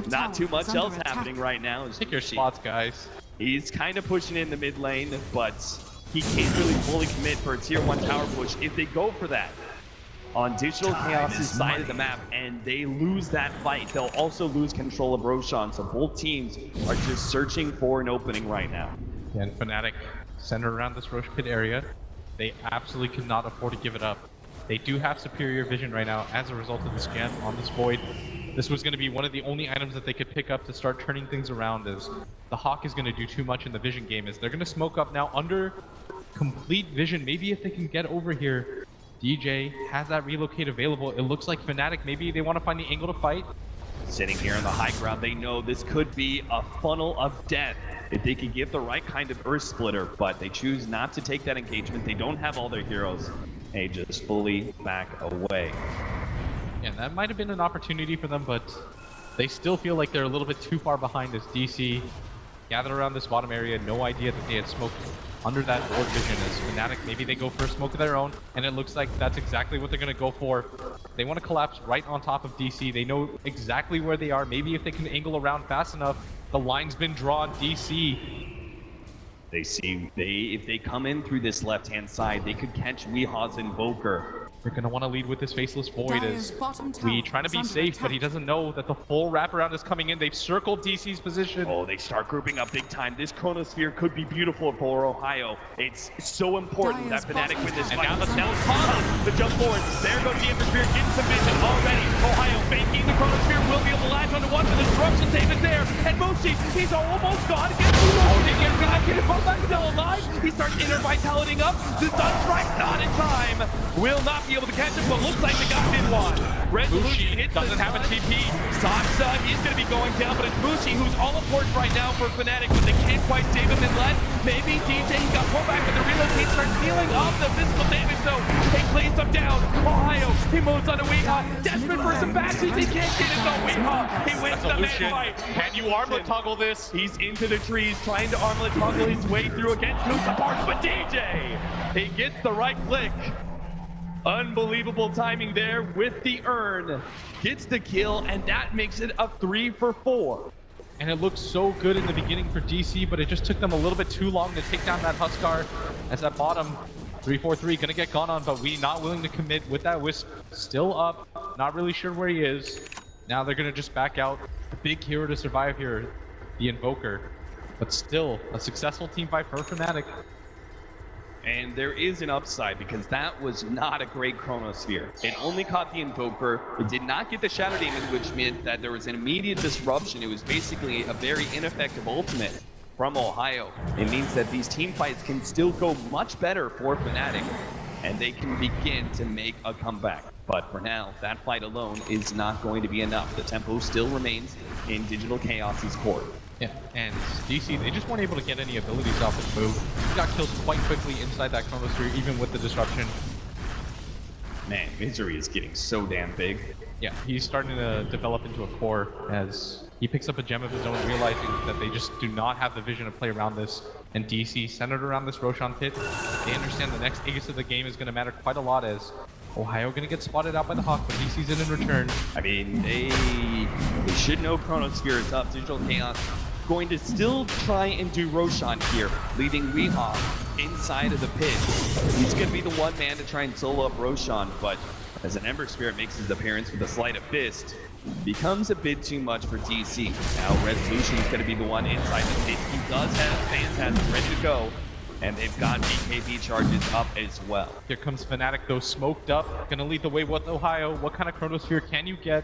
Not too much else happening right now. Pick your spots, guys. He's kind of pushing in the mid lane, but he can't really fully commit for a tier 1 tower push. If they go for that on Digital Chaos' side of the map and they lose that fight, they'll also lose control of Roshan. So both teams are just searching for an opening right now. Yeah, and Fnatic centered around this Rosh Pit area. They absolutely cannot afford to give it up. They do have superior vision right now as a result of this gem on this Void. This was going to be one of the only items that they could pick up to start turning things around, as the Hawk is going to do too much in the vision game, as they're going to smoke up now under complete vision. Maybe if they can get over here, DJ has that relocate available. It looks like Fnatic, maybe they want to find the angle to fight. Sitting here on the high ground, they know this could be a funnel of death if they could give the right kind of Earth Splitter, but they choose not to take that engagement. They don't have all their heroes. They just fully back away. And that might have been an opportunity for them, but they still feel like they're a little bit too far behind as DC gathered around this bottom area. No idea that they had smoked under that board vision. As Fnatic, maybe they go for a smoke of their own, and it looks like that's exactly what they're going to go for. They want to collapse right on top of DC. They know exactly where they are. Maybe if they can angle around fast enough, the line's been drawn. DC. They see if they come in through this left-hand side, they could catch Weehaw's Invoker. They're going to want to lead with this Faceless Void as we trying to be safe, but he doesn't know that the full wraparound is coming in. They've circled DC's position. Oh, they start grouping up big time. This Chronosphere could be beautiful for Ohio. It's so important that Fnatic win this fight. And now the jump forward. There goes the Ember getting some vision already. Ohio faking the Chronosphere, will be able to latch onto one, but the disruption save is there. And Mushi, he's almost gone. Still alive. He starts inner vitalitying up. The Sunstrike not in time. Will not be able to catch him, but looks like they got in one. Mushi doesn't have a TP. Saksa is going to be going down, but it's Mushi who's all important right now for Fnatic, but they can't quite save him in lead. Maybe DJ, he got pulled back, but the relocate starts healing off the physical damage, though. He plays him down. Ohio, he moves on to Weehaw. Desperate for some bashes, he can't get his own Weehaw. He wins the man fight. Can you armlet toggle this? He's into the trees, trying to armlet toggle his way through against two supports, but DJ, he gets the right click. Unbelievable timing there with the urn. Gets the kill, and that makes it a 3 for 4. And it looked so good in the beginning for DC, but it just took them a little bit too long to take down that Huskar, as that bottom 3-4-3 gonna get gone on, but we not willing to commit with that Wisp still up. Not really sure where he is. Now they're gonna just back out. The big hero to survive here, the Invoker. But still, a successful team fight for Fnatic. And there is an upside because that was not a great Chronosphere. It only caught the Invoker. It did not get the Shatter Demon, which meant that there was an immediate disruption. It was basically a very ineffective ultimate from Ohio. It means that these team fights can still go much better for Fnatic, and they can begin to make a comeback. But for now, that fight alone is not going to be enough. The tempo still remains in Digital Chaos's court. Yeah, and DC, they just weren't able to get any abilities off his move. He got killed quite quickly inside that Chronosphere, even with the disruption. Man, Misery is getting so damn big. Yeah, he's starting to develop into a core as he picks up a gem of his own, realizing that they just do not have the vision to play around this. And DC, centered around this Roshan pit, they understand the next Aegis of the game is going to matter quite a lot as Ohio going to get spotted out by the Hawk, but DC's in return. I mean, they should know Chronosphere is up. Digital Chaos going to still try and do Roshan here, leaving Weehaw inside of the pit. He's going to be the one man to try and solo up Roshan, but as an Ember Spirit makes his appearance with a Sleight of Fist, becomes a bit too much for DC. Now Resolution is going to be the one inside the pit. He does have Phantasm ready to go, and they've got BKB charges up as well. Here comes Fnatic, though, smoked up, gonna lead the way with Ohio. What kind of Chronosphere can you get?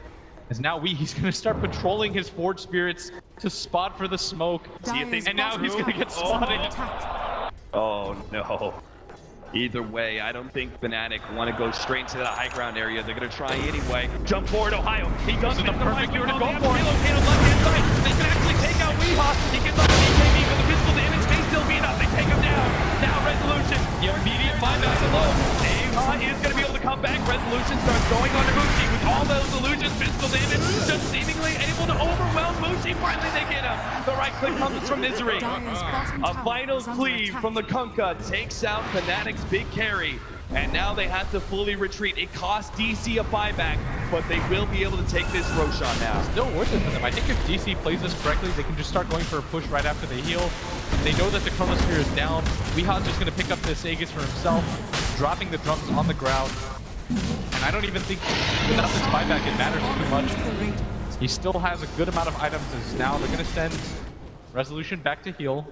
As now he's gonna start patrolling his Forge Spirits to spot for the smoke. See if they and now he's gonna get spotted. Oh no. Either way, I don't think Fnatic want to go straight into the high ground area. They're going to try anyway. Jump forward, Ohio. He does the perfect year to go for it. Relocate on left-hand side. They can actually take out Weehaw. He gets on the BKB, but the pistol damage may still be enough. They take him down. Now Resolution. The immediate buyback alone. Weehaw is going to be able to come back. Resolution starts going on to Mushi with all those illusions. Pistol damage just seemingly able to overwhelm Mushi. Finally, they get him. The right click comes from Misery. A final cleave from the Kunkka takes out Fnatic's big carry, and now they have to fully retreat. It costs DC a buyback, but they will be able to take this Roshan now. Still worth it for them. I think if DC plays this correctly, they can just start going for a push right after they heal. They know that the Chronosphere is down. Weehaw's just going to pick up this Aegis for himself, dropping the drums on the ground. And I don't even think without this buyback it matters too much. He still has a good amount of items as now they're going to send Resolution back to heal.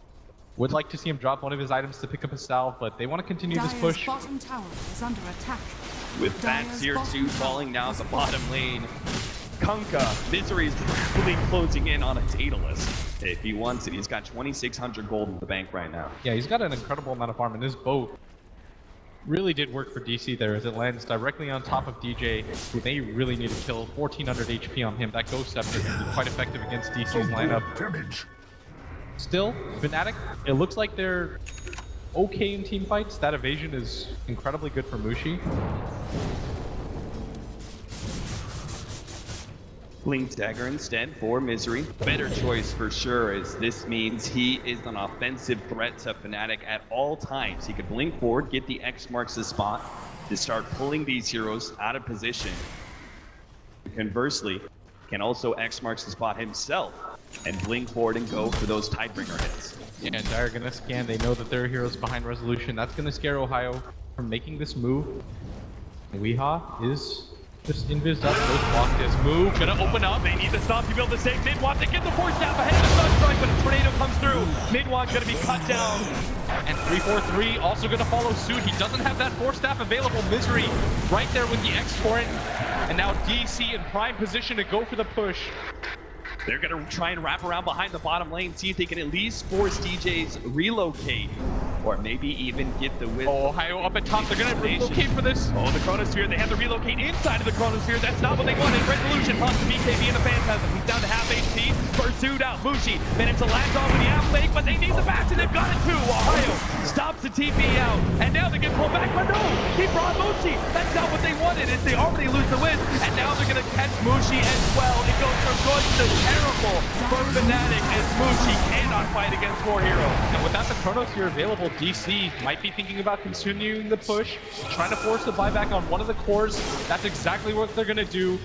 Would like to see him drop one of his items to pick up a salve, but they want to continue this push. Bottom tower is under attack. With Bats here too falling down the bottom lane. Kunkka, Misery is rapidly closing in on a Daedalus. If he wants it, he's got 2,600 gold in the bank right now. Yeah, he's got an incredible amount of farm, and his boat really did work for DC there as it lands directly on top of DJ, who they really need to kill. 1,400 HP on him. That Ghost Scepter can be quite effective against DC's lineup. Still, Fnatic, it looks like they're okay in team fights. That evasion is incredibly good for Mushi. Blink Dagger instead for Misery. Better choice for sure, as this means he is an offensive threat to Fnatic at all times. He could blink forward, get the X marks the spot to start pulling these heroes out of position. Conversely, can also X marks the spot himself and blink forward and go for those Tidebringer hits. Yeah, Dire gonna scan. They know that there are heroes behind Resolution. That's gonna scare Ohio from making this move. Weehaw is just invis up, goes block this move. Gonna open up. They need to stop to be able to save Midwalk. They get the force staff ahead of the Sunstrike, but a tornado comes through. Midwalk's gonna be cut down. And 343 also gonna follow suit. He doesn't have that force staff available. Misery right there with the X torrent. And now DC in prime position to go for the push. They're going to try and wrap around behind the bottom lane, see if they can at least force DJ's relocate, or maybe even get the whip. Oh, Ohio up at top. They're going to relocate for this. Oh, the Chronosphere. They have to relocate inside of the Chronosphere. That's not what they wanted. Resolution plus the BKB and the Phantasm. He's down to half HP. Pursued out. Mushi managed to latch on with the Outflake, but they need the bats, and they've got it too. Ohio stops the TP out, and now they get pulled back, but no! He brought Mushi. That's not what they wanted. It's they already lose the win, and now they're going to catch Mushi as well. It goes from good to terrible for Fnatic as Mushi cannot fight against 4 heroes. And without the Chronosphere available, DC might be thinking about continuing the push, trying to force the buyback on one of the cores. That's exactly what they're going to do.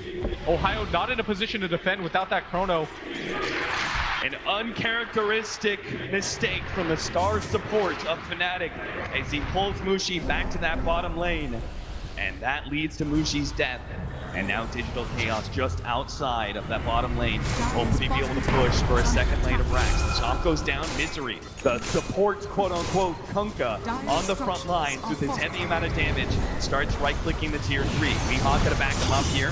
Ohio not in a position to defend without that Chrono. An uncharacteristic mistake from the star support of Fnatic as he pulls Mushi back to that bottom lane. And that leads to Mushi's death. And now Digital Chaos just outside of that bottom lane. Hopefully be able to push for a second lane of Rax. The top goes down, Misery. The support, quote-unquote, Kunkka on the front lines with his heavy amount of damage. Starts right-clicking the tier 3. Weehawk gonna back him up here.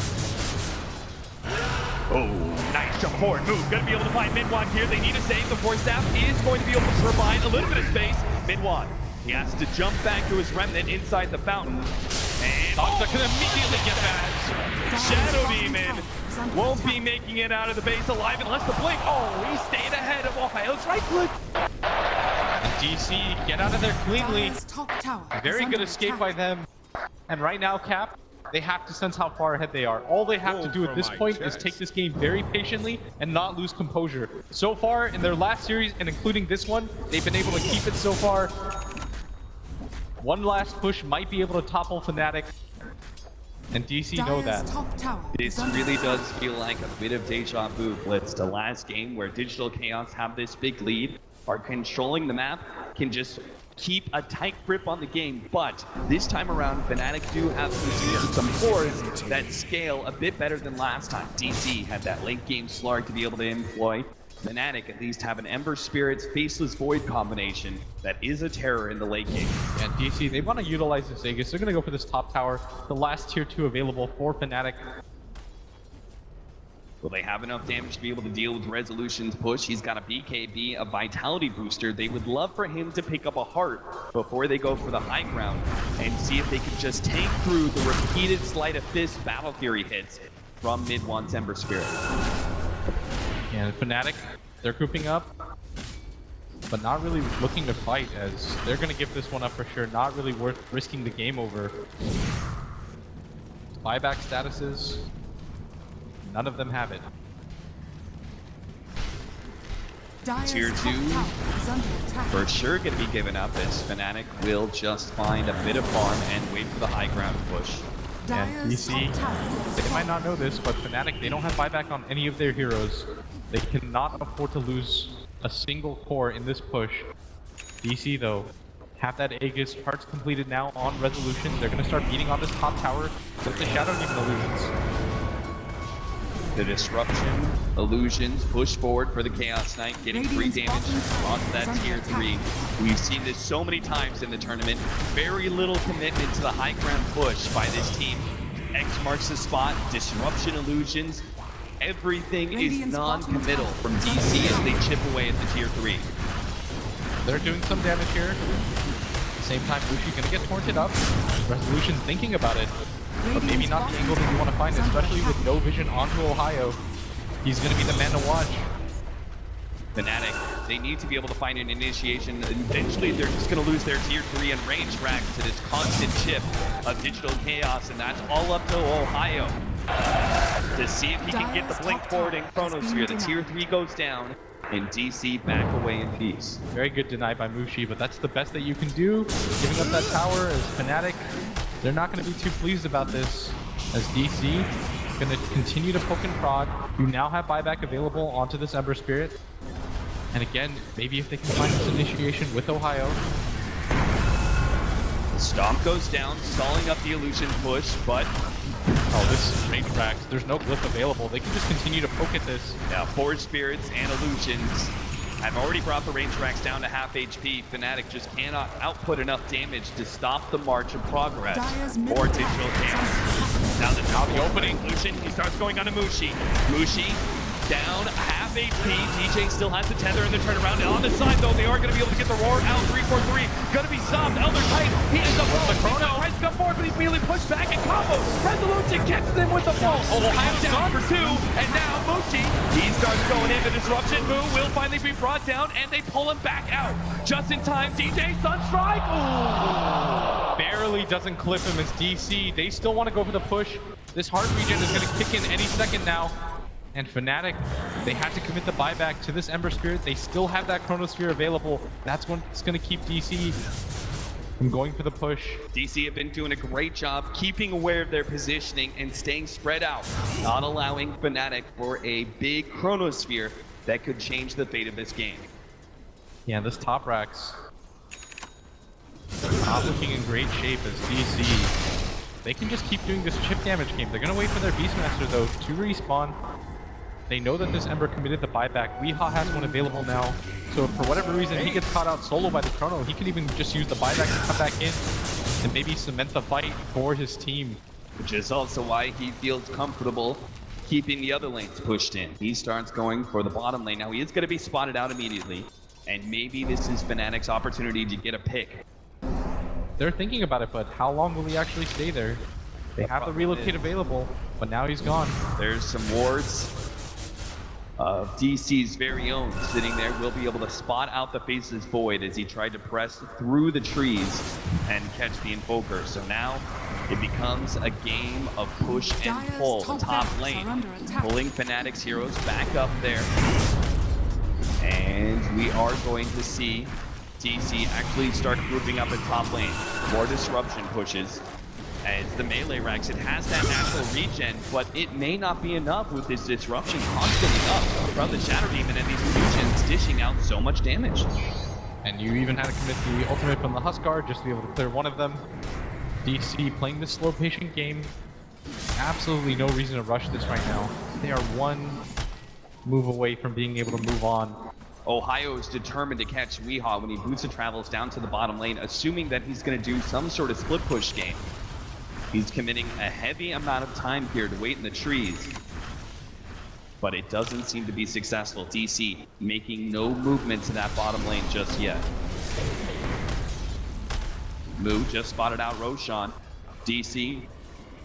Oh, nice jump forward move. Gonna be able to find Midwan here. They need a save. The Force Staff is going to be able to provide a little bit of space. Midwan, he has to jump back to his remnant inside the fountain. And Oxa can immediately get back. Shadow Demon won't be making it out of the base alive unless the blink. Oh, he stayed ahead of Ohio's right click. And DC get out of there cleanly. Very good escape by them. And right now, Cap, they have to sense how far ahead they are. All they have to do at this point is take this game very patiently and not lose composure. So far, in their last series, and including this one, they've been able to keep it so far. One last push might be able to topple Fnatic. And DC know that. This really does feel like a bit of deja vu. It's the last game where Digital Chaos have this big lead, are controlling the map, can just keep a tight grip on the game, but this time around, Fnatic do have some cores that scale a bit better than last time. DC had that late game Slark to be able to employ. Fnatic at least have an Ember Spirit's Faceless Void combination that is a terror in the late game. And DC, they want to utilize this Aegis. They're going to go for this top tower, the last tier 2 available for Fnatic. Will they have enough damage to be able to deal with Resolution's push? He's got a BKB, a Vitality booster. They would love for him to pick up a heart before they go for the high ground and see if they can just tank through the repeated Sleight of Fist Battle Fury hits from Mid-1's Ember Spirit. And Fnatic, they're grouping up, but not really looking to fight, as they're going to give this one up for sure. Not really worth risking the game over. Buyback statuses, none of them have it. Tier 2 for sure going to be given up, as Fnatic will just find a bit of farm and wait for the high ground push. And DC, they might not know this, but Fnatic, they don't have buyback on any of their heroes. They cannot afford to lose a single core in this push. DC, though, have that Aegis. Hearts completed now on Resolution. They're going to start beating on this top tower with the Shadow Demon illusions. The Disruption illusions push forward for the Chaos Knight, getting free damage onto that tier 3. We've seen this so many times in the tournament. Very little commitment to the high ground push by this team. X marks the spot, Disruption illusions. Everything is non-committal from DC as they chip away at the tier 3. They're doing some damage here. At the same time, Luci's gonna get torrented up. Resolution thinking about it, but maybe not the angle that you want to find, especially with no vision onto Ohio. He's gonna be the man to watch. Fnatic, they need to be able to find an initiation. Eventually, they're just going to lose their tier 3 and range rack to this constant chip of Digital Chaos, and that's all up to Ohio to see if he can get the blink forward in Chronosphere. The tier 3 goes down, and DC back away in peace. Very good deny by Mushi, but that's the best that you can do. Giving up that tower as Fnatic, they're not going to be too pleased about this, as DC is going to continue to poke and prod. You now have buyback available onto this Ember Spirit. And again, maybe if they can find this initiation with Ohio. The Stomp goes down, stalling up the illusion push, but... Oh, this range racks. There's no glyph available. They can just continue to poke at this. Yeah, Forge Spirits and illusions have already brought the range racks down to half HP. Fnatic just cannot output enough damage to stop the march of progress for Digital Chaos. Now the opening, Lucian, he starts going on to Mushi. Mushi down half HP. DJ still has the tether in the turnaround. And on the side, though, they are going to be able to get the roar out. 3-4-3. Going to be stopped. Elder Titan, he ends up with the chrono. Tries to come forward, but he's immediately pushed back in combo. Resolution catches him with the fall. Ohio down for 2. And now Mushi, he starts going in. The disruption move will finally be brought down, and they pull him back out. Just in time, DJ Sunstrike. Ooh. Barely doesn't clip him as DC. They still want to go for the push. This heart regen is going to kick in any second now. And Fnatic, they had to commit the buyback to this Ember Spirit. They still have that Chronosphere available. That's what's going to keep DC from going for the push. DC have been doing a great job keeping aware of their positioning and staying spread out, not allowing Fnatic for a big Chronosphere that could change the fate of this game. Yeah, this top racks not looking in great shape as DC They can just keep doing this chip damage game. They're gonna wait for their Beastmaster though to respawn. They know that this Ember committed the buyback. Weehaw has one available now. So if for whatever reason he gets caught out solo by the Chrono, he can even just use the buyback to come back in and maybe cement the fight for his team. Which is also why he feels comfortable keeping the other lanes pushed in. He starts going for the bottom lane. Now he is going to be spotted out immediately. And maybe this is Fnatic's opportunity to get a pick. They're thinking about it, but how long will he actually stay there? They have the relocate available, but now he's gone. There's some wards of DC's very own sitting there. Will be able to spot out the Faceless Void as he tried to press through the trees and catch the Invoker. So now it becomes a game of push and pull. The top lane pulling Fnatic's heroes back up there. And we are going to see DC actually start grouping up in top lane. More disruption pushes. As the melee racks, it has that natural regen, but it may not be enough with this disruption constantly up from the Shadow Demon and these fusions dishing out so much damage. And you even had to commit the ultimate from the Huskar just to be able to clear one of them. DC playing this slow patient game. Absolutely no reason to rush this right now. They are one move away from being able to move on. Ohio is determined to catch Weehaw when he boots and travels down to the bottom lane, assuming that he's going to do some sort of split push game. He's committing a heavy amount of time here to wait in the trees. But it doesn't seem to be successful. DC making no movement to that bottom lane just yet. Moo just spotted out Roshan. DC,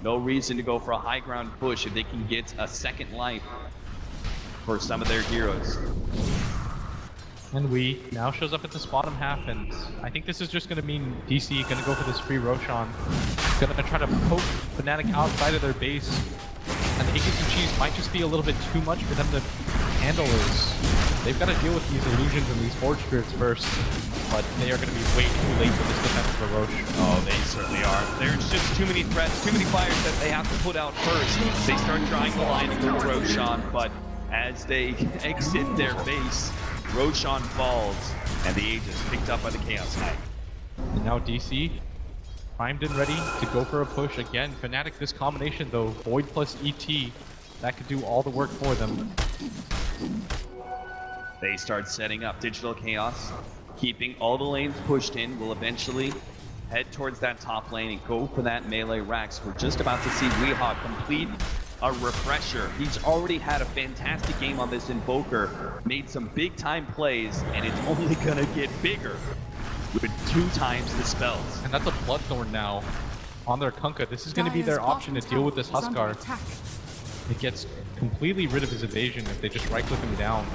no reason to go for a high ground push if they can get a second life for some of their heroes. And we now shows up at this bottom half, and I think this is just going to mean DC going to go for this free Roshan. Going to try to poke Fnatic outside of their base, and the Hickey and Cheese might just be a little bit too much for them to handle. They've got to deal with these illusions and these Forge Spirits first, but they are going to be way too late for this defense for Roche. Oh, they certainly are. There's just too many threats, too many fires that they have to put out first. They start trying to line with Roshan, but as they exit their base, Roshan falls, and the Aegis picked up by the Chaos Knight. And now DC, primed and ready to go for a push again. Fnatic, this combination though, Void plus ET, that could do all the work for them. They start setting up Digital Chaos, keeping all the lanes pushed in, will eventually head towards that top lane and go for that melee Rax. We're just about to see Weehaw complete a refresher. He's already had a fantastic game on this Invoker, made some big time plays, and it's only gonna get bigger with 2 times the spells. And that's a Bloodthorn now on their Kunkka. This is gonna be their option to deal with this Huskar. It gets completely rid of his evasion if they just right click him down.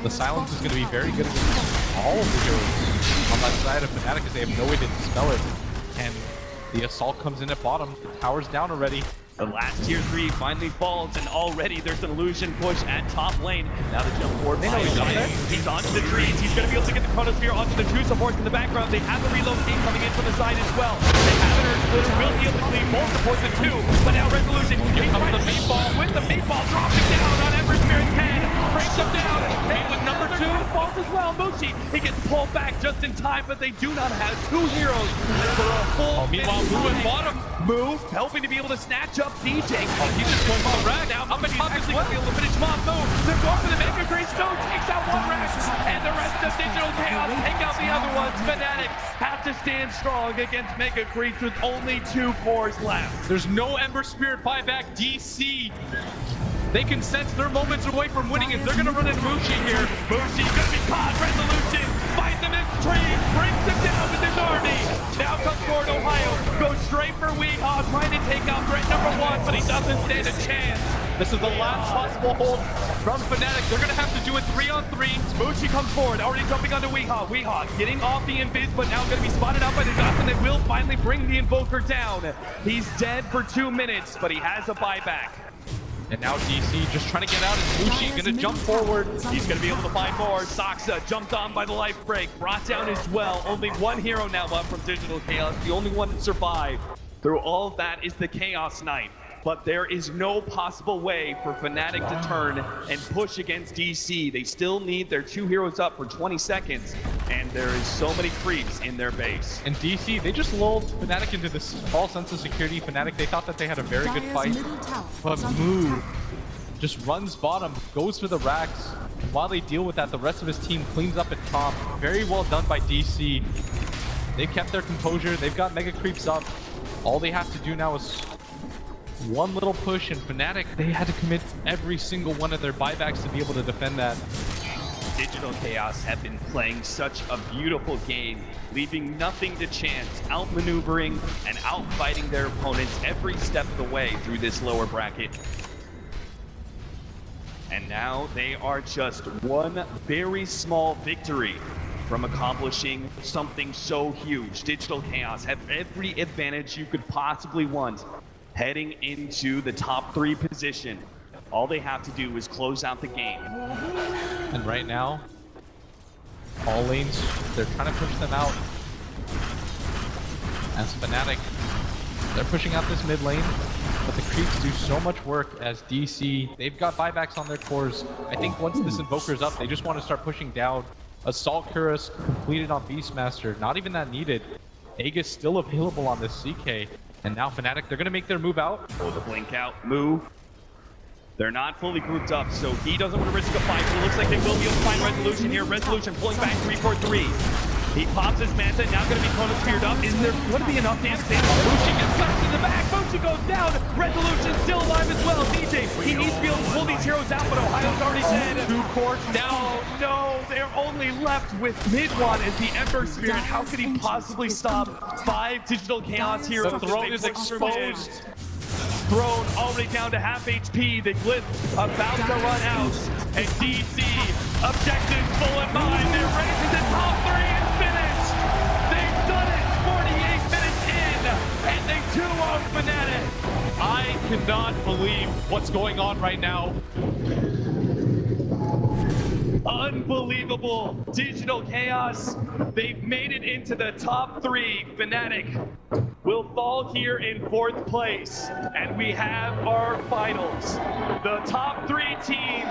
The silence is gonna be very good against all of the heroes on that side of Fnatic because they have no way to dispel it. And the assault comes in at bottom. The tower's down already. The last tier 3 finally falls, and already there's an illusion push at top lane. Now the jump forward. He's onto the trees. He's going to be able to get the Chronosphere onto the 2 supports in the background. They have a relocate coming in from the side as well. They have an Earth Splitter, will be able to clean more supports than 2. But now Resolution, here comes the meatball with the meatball dropping down on Ember Spirit's head. Breaks him down. Hey, with number 2 falls as well. Mushi, he gets pulled back just in time, but they do not have 2 heroes for a full. Meanwhile, Moo at bottom. Moo helping to be able to snatch up DJ. Oh, he's just going for the rack. Now, up and actually going to be able to finish him off. Moo, they're going for the Mega Green Stone. Takes out 1 rack, and the rest of Digital Chaos take out the other ones. Fnatic have to stand strong against Mega Creeps with only 2 cores left. There's no Ember Spirit buyback. DC, they can sense they're moments away from winning it. They're going to run in Mushi here. Mushi's going to be caught. Resolution finds him in trees, brings him down with his army. Now comes forward Ohio, goes straight for Weehaw, trying to take out threat number 1, but he doesn't stand a chance. This is the last possible hold from Fnatic. They're going to have to do it 3-on-3. Mushi comes forward, already jumping onto Weehaw. Weehaw getting off the invis, but now going to be spotted out by the Dots, and they will finally bring the Invoker down. He's dead for 2 minutes, but he has a buyback. And now DC just trying to get out, and Mushi going to jump forward. He's going to be able to find more. Saksa jumped on by the life break, brought down as well. Only 1 hero now left from Digital Chaos, the only one to survive. Through all of that is the Chaos Knight. but there is no possible way for Fnatic to turn and push against DC. They still need their 2 heroes up for 20 seconds, and there is so many creeps in their base. And DC, they just lulled Fnatic into this false sense of security. Fnatic, they thought that they had a very good fight, but Moo just runs bottom, goes for the racks. While they deal with that, the rest of his team cleans up at top. Very well done by DC. They've kept their composure. They've got mega creeps up. All they have to do now is one little push, and Fnatic, they had to commit every single one of their buybacks to be able to defend that. Digital Chaos have been playing such a beautiful game, leaving nothing to chance, outmaneuvering and outfighting their opponents every step of the way through this lower bracket. And now they are just one very small victory from accomplishing something so huge. Digital Chaos have every advantage you could possibly want heading into the top 3 position. All they have to do is close out the game. And right now, all lanes, they're trying to push them out. As Fnatic, they're pushing out this mid lane, but the creeps do so much work as DC. They've got buybacks on their cores. I think once this Invoker's up, they just want to start pushing down. Assault Cuirass completed on Beastmaster, not even that needed. Aegis still available on this CK. And now Fnatic, they're going to make their move out. Oh, the blink out move. They're not fully grouped up, so he doesn't want to risk a fight. It looks like they will be able to find Resolution here. Resolution pulling back 3-4-3. He pops his Manta, now going to be chronosphered up. Is there going to be enough damage? Resolution gets slapped in the back. Mochi goes down. Resolution still alive as well. DJ, he needs to be able to pull these heroes out, but Ohio's already dead. 2 cores down. No, they're only left with Midwan as the Ember Spirit. How could he possibly stop 5 Digital Chaos heroes? The throne is exposed. Throne already down to half HP. The Glyph about to run out. And DC, objectives full in mind. They're ready to the top 3 and finished. They've done it 48 minutes in, and they 2-0 Fnatic. I cannot believe what's going on right now. Unbelievable. Digital Chaos, they've made it into the top 3. Fnatic will fall here in 4th place, and we have our finals. The top 3 teams